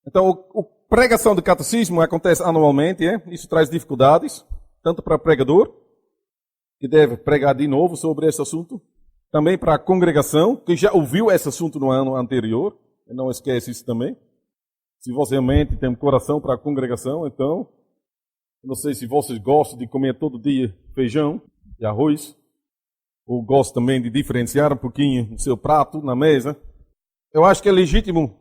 Então, a pregação do catecismo acontece anualmente, isso traz dificuldades, tanto para o pregador, que deve pregar de novo sobre esse assunto. Também para a congregação, que já ouviu esse assunto no ano anterior. Não esquece isso também. Se você realmente tem um coração para a congregação, então, não sei se vocês gostam de comer todo dia feijão e arroz, ou gostam também de diferenciar um pouquinho o seu prato na mesa. Eu acho que é legítimo,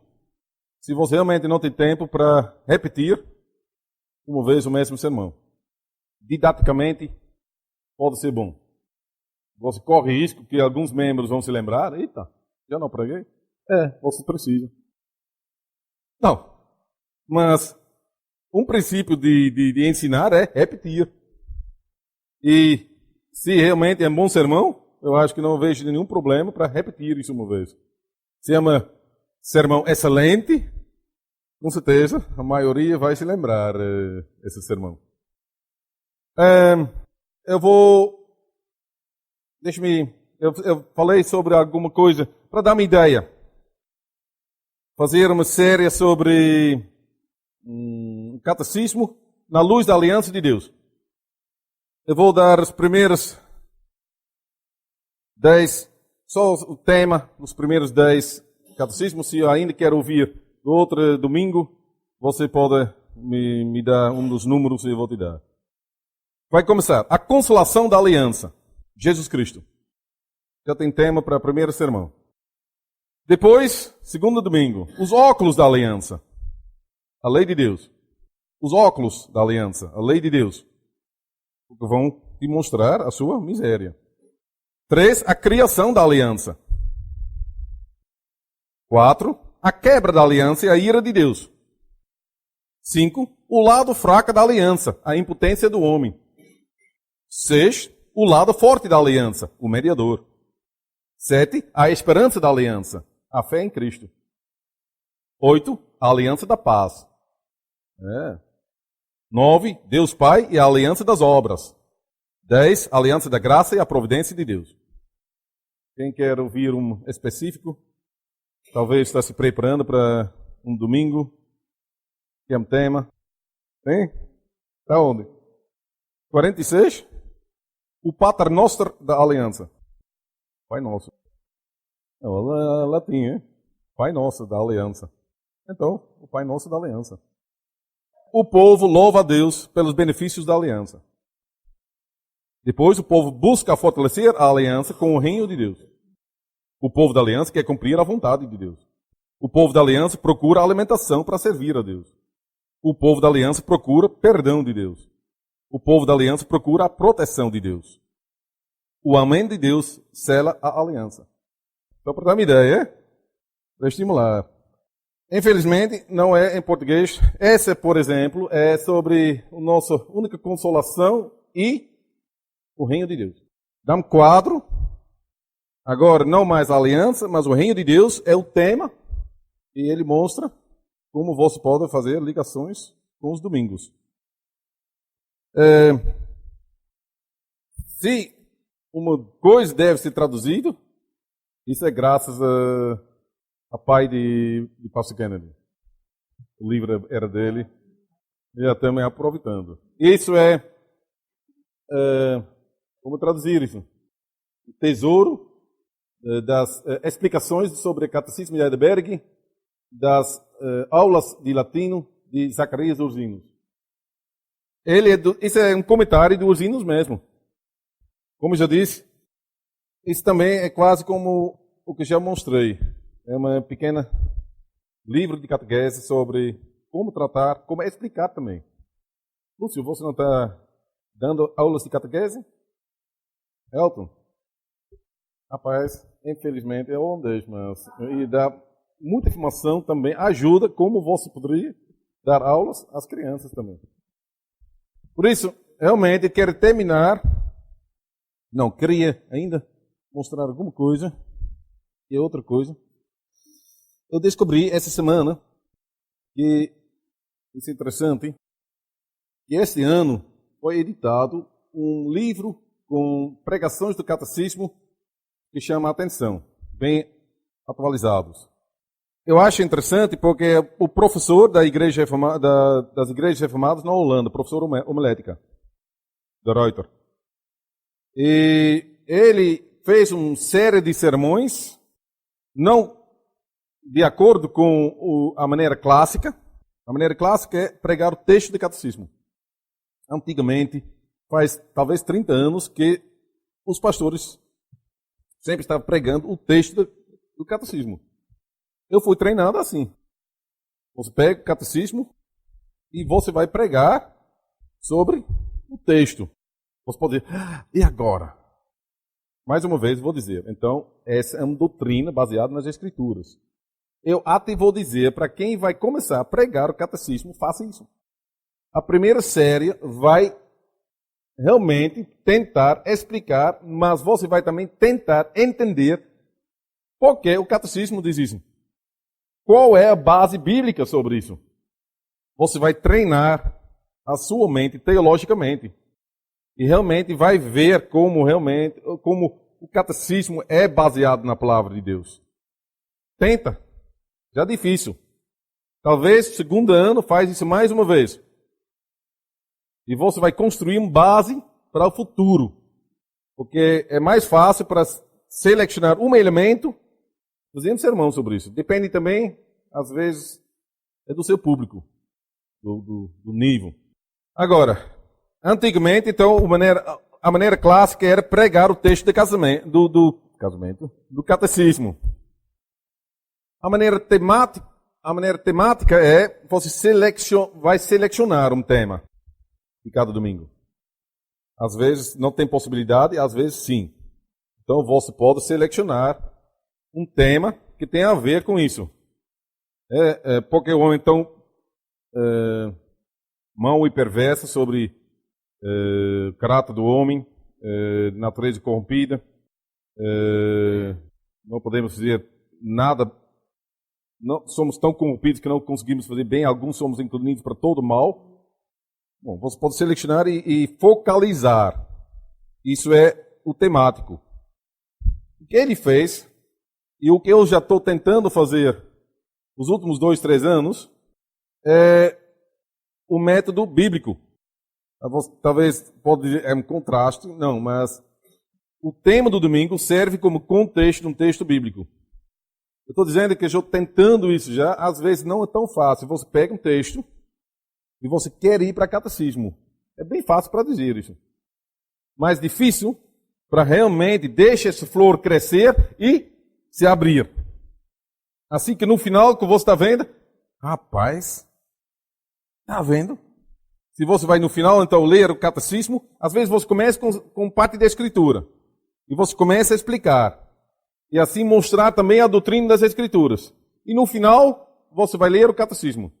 se você realmente não tem tempo, para repetir uma vez o mesmo sermão. Didaticamente, pode ser bom. Você corre risco que alguns membros vão se lembrar. Eita, já não preguei? Você precisa. Não, mas um princípio de ensinar é repetir. E se realmente é um bom sermão, eu acho que não vejo nenhum problema para repetir isso uma vez. Se é um sermão excelente, com certeza a maioria vai se lembrar esse sermão. Eu falei sobre alguma coisa para dar uma ideia. Fazer uma série sobre catecismo na luz da aliança de Deus. Eu vou dar os primeiros 10, só o tema dos primeiros 10 catecismos. Se ainda quer ouvir no outro domingo, você pode me dar um dos números e eu vou te dar. Vai começar. A consolação da aliança. Jesus Cristo. Já tem tema para o primeiro sermão. Depois, segundo domingo, os óculos da aliança. A lei de Deus. Os óculos da aliança. A lei de Deus. Porque vão demonstrar a sua miséria. 3, a criação da aliança. 4, a quebra da aliança e a ira de Deus. 5, o lado fraco da aliança, a impotência do homem. 6, o lado forte da aliança, o mediador. 7, a esperança da aliança, a fé em Cristo. 8, a aliança da paz. 9, Deus Pai e a aliança das obras. 10, a aliança da graça e a providência de Deus. Quem quer ouvir um específico, talvez está se preparando para um domingo, que é um tema. Tem? Está onde? 46? O Pater Noster da aliança. Pai Nosso. Não, é latim, hein? Pai Nosso da aliança. Então, o Pai Nosso da aliança. O povo louva a Deus pelos benefícios da aliança. Depois, o povo busca fortalecer a aliança com o reino de Deus. O povo da aliança quer cumprir a vontade de Deus. O povo da aliança procura alimentação para servir a Deus. O povo da aliança procura perdão de Deus. O povo da aliança procura a proteção de Deus. O amém de Deus sela a aliança. Só para dar uma ideia, para estimular. Infelizmente, não é em português. Essa, por exemplo, é sobre a nossa única consolação e o reino de Deus. Dá um quadro. Agora, não mais a aliança, mas o reino de Deus é o tema. E ele mostra como você pode fazer ligações com os domingos. Se uma coisa deve ser traduzida, isso é graças a pai de Pastor Kennedy. O livro era dele. E já também aproveitando. Isso como traduzir isso? O tesouro das explicações sobre o Catecismo de Heidelberg, das aulas de latino de Zacarias Ursinos. Isso é um comentário de Ursinos mesmo. Como já disse, isso também é quase como o que já mostrei. É uma pequena livro de catequese sobre como tratar, como explicar também. Lúcio, você não está dando aulas de catequese? Elton? Rapaz, infelizmente é holandês, mas e dá muita informação também, ajuda como você poderia dar aulas às crianças também. Por isso, realmente quero terminar. Não, queria ainda mostrar alguma coisa e outra coisa. Eu descobri essa semana que isso é interessante, que este ano foi editado um livro com pregações do catecismo que chama a atenção, bem atualizados. Eu acho interessante porque o professor da igreja das igrejas reformadas na Holanda, professor homilética, de Reuter, E ele fez uma série de sermões, não de acordo com a maneira clássica. A maneira clássica é pregar o texto do catecismo. Antigamente, faz talvez 30 anos que os pastores sempre estavam pregando o texto do catecismo. Eu fui treinado assim. Você pega o catecismo e você vai pregar sobre o texto. Você pode dizer, e agora? Mais uma vez, vou dizer. Então, essa é uma doutrina baseada nas Escrituras. Eu até vou dizer para quem vai começar a pregar o catecismo, faça isso. A primeira série vai realmente tentar explicar, mas você vai também tentar entender por que o catecismo diz isso. Qual é a base bíblica sobre isso? Você vai treinar a sua mente teologicamente. E realmente vai ver como o catecismo é baseado na palavra de Deus. Tenta. Já é difícil. Talvez, segundo ano, faz isso mais uma vez. E você vai construir uma base para o futuro. Porque é mais fácil para selecionar um elemento, fazendo sermão sobre isso. Depende também, às vezes, do seu público, do nível. Agora, antigamente, então, a maneira clássica era pregar o texto do catecismo. A maneira temática é você vai selecionar um tema de cada domingo. Às vezes não tem possibilidade, às vezes sim. Então você pode selecionar um tema que tem a ver com isso. Porque o homem então mau e perverso sobre o caráter do homem, natureza corrompida. Não podemos dizer nada. Não, somos tão corrompidos que não conseguimos fazer bem. Alguns somos inclinados para todo mal. Bom, você pode selecionar e focalizar. Isso é o temático. O que ele fez, e o que eu já estou tentando fazer nos últimos 2, 3 anos, é o método bíblico. Talvez pode dizer, é um contraste, não, mas o tema do domingo serve como contexto de um texto bíblico. Eu estou dizendo que eu estou tentando isso já, às vezes não é tão fácil. Você pega um texto e você quer ir para catecismo. É bem fácil para dizer isso. Mas difícil para realmente deixar essa flor crescer e se abrir. Assim que no final, que você está vendo, rapaz, está vendo? Se você vai no final, então, ler o catecismo, às vezes você começa com parte da Escritura. E você começa a explicar. E assim mostrar também a doutrina das Escrituras. E no final, você vai ler o catecismo.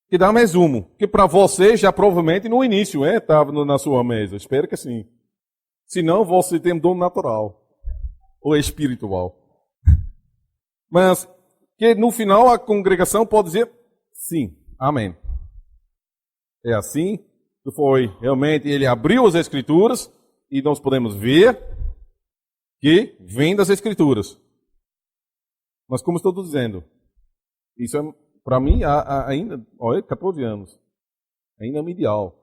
Que dá um resumo. Que para você, já provavelmente no início, estava na sua mesa. Espero que sim. Senão, você tem um dom natural. Ou espiritual. Mas, que no final a congregação pode dizer, sim, amém. É assim que foi. Realmente, ele abriu as Escrituras e nós podemos ver que vem das Escrituras. Mas como estou dizendo, isso é, para mim, ainda, olha, 14 anos. Ainda é um ideal.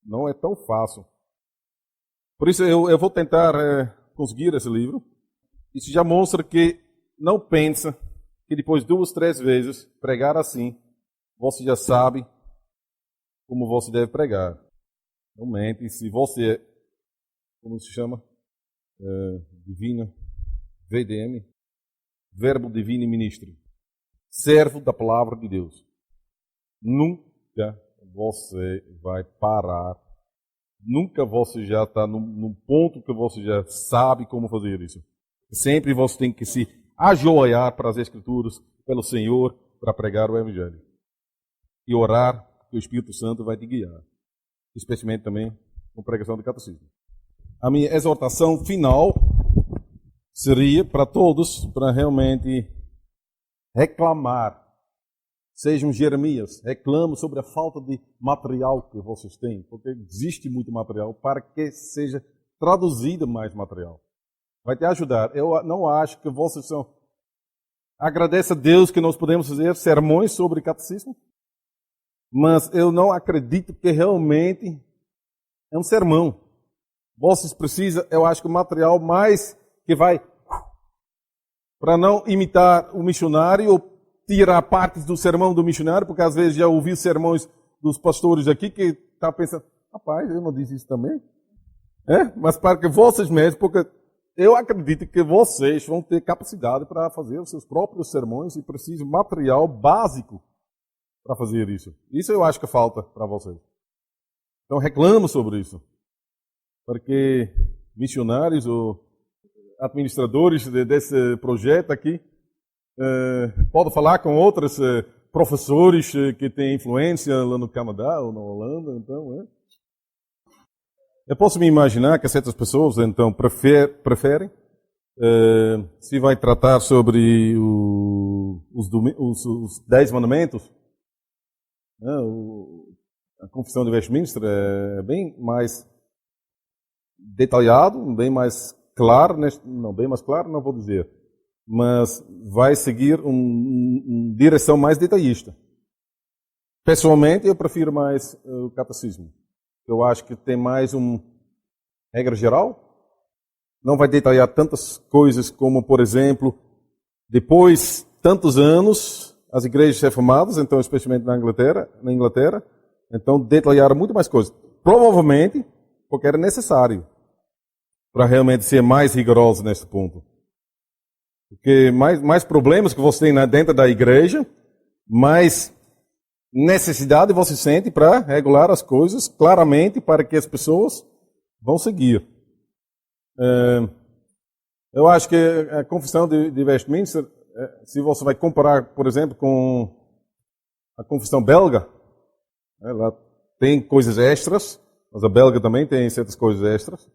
Não é tão fácil. Por isso eu vou tentar conseguir esse livro. Isso já mostra que não pensa que depois 2, 3 vezes pregar assim, você já sabe como você deve pregar. Realmente, se você, como se chama? Divina, VDM, Verbo Divino e Ministro, servo da palavra de Deus. Nunca você vai parar, nunca você já está num ponto que você já sabe como fazer isso. Sempre você tem que se ajoelhar para as Escrituras, pelo Senhor, para pregar o Evangelho. E orar, que o Espírito Santo vai te guiar. Especialmente também com pregação do catecismo. A minha exortação final seria para todos, para realmente reclamar. Sejam Jeremias, reclamam sobre a falta de material que vocês têm, porque existe muito material para que seja traduzido mais material. Vai te ajudar. Eu não acho que vocês são... Agradeço a Deus que nós podemos fazer sermões sobre catecismo, mas eu não acredito que realmente é um sermão. vocês precisam, eu acho que o material mais que vai para não imitar o missionário ou tirar partes do sermão do missionário, porque às vezes já ouvi sermões dos pastores aqui que tá pensando, rapaz, eu não disse isso também? Mas para que vocês mesmos, porque eu acredito que vocês vão ter capacidade para fazer os seus próprios sermões e precisam de material básico para fazer isso. Isso eu acho que falta para vocês. Então reclamo sobre isso. Porque missionários ou administradores desse projeto aqui podem falar com outros professores que têm influência lá no Canadá ou na Holanda. Então, eu posso me imaginar que certas pessoas então preferem se vai tratar sobre os 10 mandamentos, a Confissão de Westminster é bem mais detalhado, bem mais claro, não, bem mais claro não vou dizer, mas vai seguir uma direção mais detalhista. Pessoalmente, eu prefiro mais o catecismo. Eu acho que tem mais uma regra geral, não vai detalhar tantas coisas como, por exemplo, depois de tantos anos, as igrejas reformadas, então especialmente na Inglaterra, então detalharam muito mais coisas. Provavelmente porque era necessário para realmente ser mais rigoroso nesse ponto. Porque mais problemas que você tem dentro da igreja, mais necessidade você sente para regular as coisas claramente para que as pessoas vão seguir. Eu acho que a Confissão de Westminster, se você vai comparar, por exemplo, com a Confissão belga, ela tem coisas extras, mas a belga também tem certas coisas extras.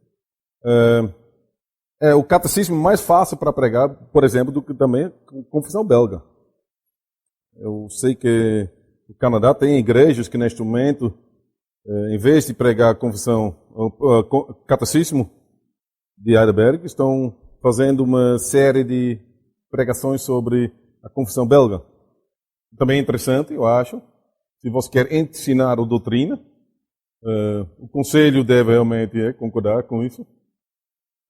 É o catecismo mais fácil para pregar, por exemplo, do que também a Confissão belga. Eu sei que o Canadá tem igrejas que neste momento, em vez de pregar o catecismo de Heidelberg, estão fazendo uma série de pregações sobre a Confissão belga. Também é interessante, eu acho. Se você quer ensinar a doutrina, o conselho deve realmente concordar com isso.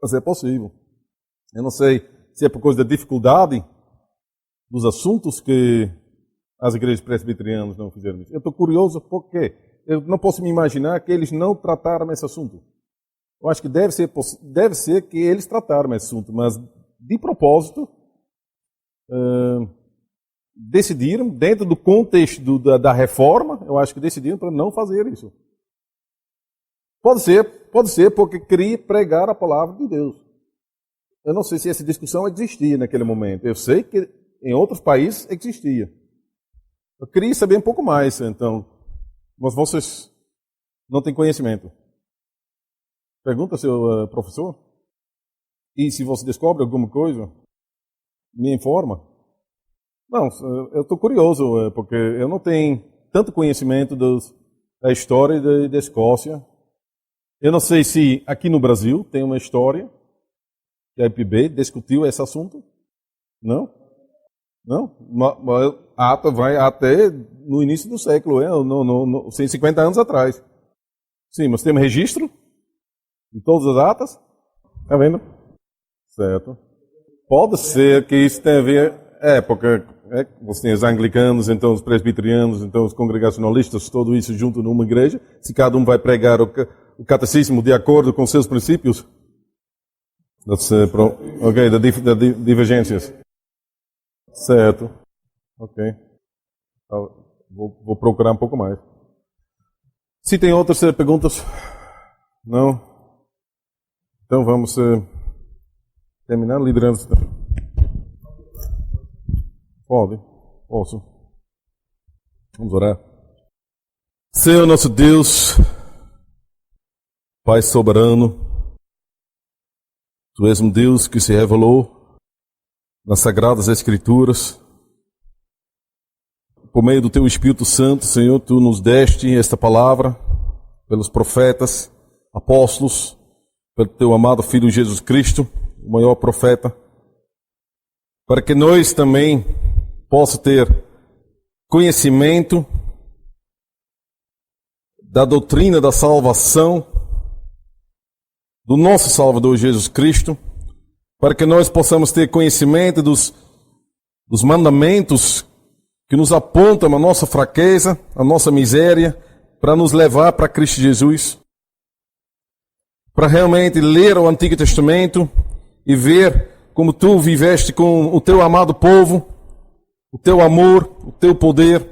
Mas é possível. Eu não sei se é por causa da dificuldade dos assuntos que as igrejas presbiterianas não fizeram isso. Eu estou curioso porque eu não posso me imaginar que eles não trataram esse assunto. Eu acho que deve ser que eles trataram esse assunto, mas de propósito decidiram, dentro do contexto da reforma, eu acho que decidiram para não fazer isso. Pode ser porque queria pregar a palavra de Deus. Eu não sei se essa discussão existia naquele momento. Eu sei que em outros países existia. Eu queria saber um pouco mais, então. Mas vocês não têm conhecimento. Pergunta ao seu professor. E se você descobre alguma coisa, me informa. Não, eu estou curioso, porque eu não tenho tanto conhecimento da história da Escócia. Eu não sei se aqui no Brasil tem uma história que a IPB discutiu esse assunto. Não? Não? A ata vai até no início do século, 150 anos atrás. Sim, mas temos registro de todas as atas. Está vendo? Certo. Pode ser que isso tenha a ver... porque você tem os anglicanos, então os presbiterianos, então os congregacionalistas, tudo isso junto numa igreja. Se cada um vai pregar o catecismo de acordo com seus princípios, da divergências. Certo. Ok. Vou procurar um pouco mais. Se tem outras perguntas? Não? Então vamos terminar a liderança. Posso. Vamos orar. Senhor nosso Deus, Pai soberano, Tu és um Deus que se revelou nas Sagradas Escrituras. Por meio do Teu Espírito Santo, Senhor, Tu nos deste esta palavra pelos profetas, apóstolos, pelo Teu amado Filho Jesus Cristo, o maior profeta, para que nós também possamos ter conhecimento da doutrina da salvação do nosso Salvador Jesus Cristo, para que nós possamos ter conhecimento dos mandamentos que nos apontam a nossa fraqueza, a nossa miséria, para nos levar para Cristo Jesus, para realmente ler o Antigo Testamento e ver como tu viveste com o teu amado povo, o teu amor, o teu poder.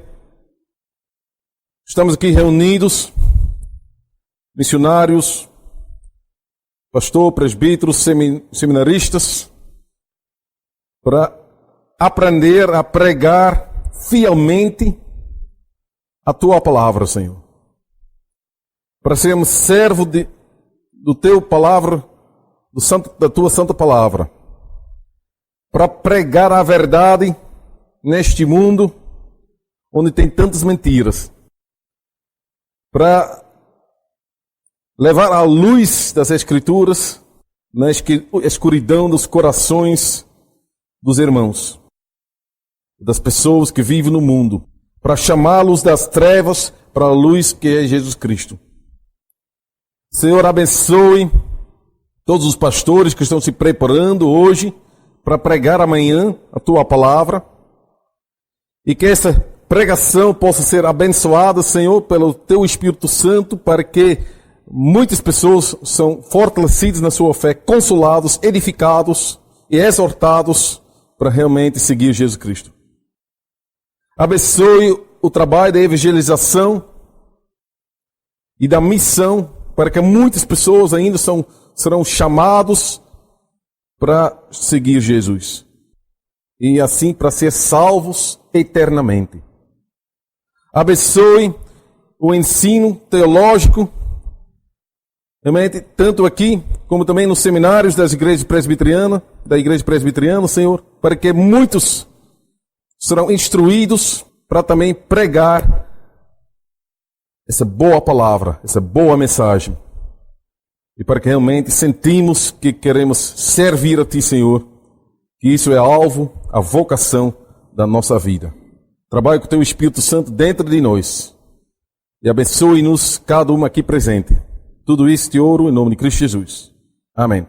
Estamos aqui reunidos, missionários, pastor, presbíteros, seminaristas, para aprender a pregar fielmente a tua palavra, Senhor. Para sermos servos do teu palavra, da tua santa palavra. Para pregar a verdade neste mundo onde tem tantas mentiras. Para levar a luz das Escrituras na escuridão dos corações dos irmãos, das pessoas que vivem no mundo, para chamá-los das trevas para a luz que é Jesus Cristo. Senhor, abençoe todos os pastores que estão se preparando hoje para pregar amanhã a tua palavra, e que essa pregação possa ser abençoada, Senhor, pelo teu Espírito Santo, para que muitas pessoas são fortalecidas na sua fé, consolados, edificados e exortados para realmente seguir Jesus Cristo. Abençoe o trabalho da evangelização e da missão, para que muitas pessoas ainda serão chamados para seguir Jesus. E assim para ser salvos eternamente. Abençoe o ensino teológico, realmente, tanto aqui como também nos seminários da Igreja Presbiteriana, Senhor, para que muitos serão instruídos para também pregar essa boa palavra, essa boa mensagem. E para que realmente sentimos que queremos servir a Ti, Senhor, que isso é alvo, a vocação da nossa vida. Trabalhe com o Teu Espírito Santo dentro de nós. E abençoe-nos, cada um aqui presente. Tudo isso te oro em nome de Cristo Jesus. Amém.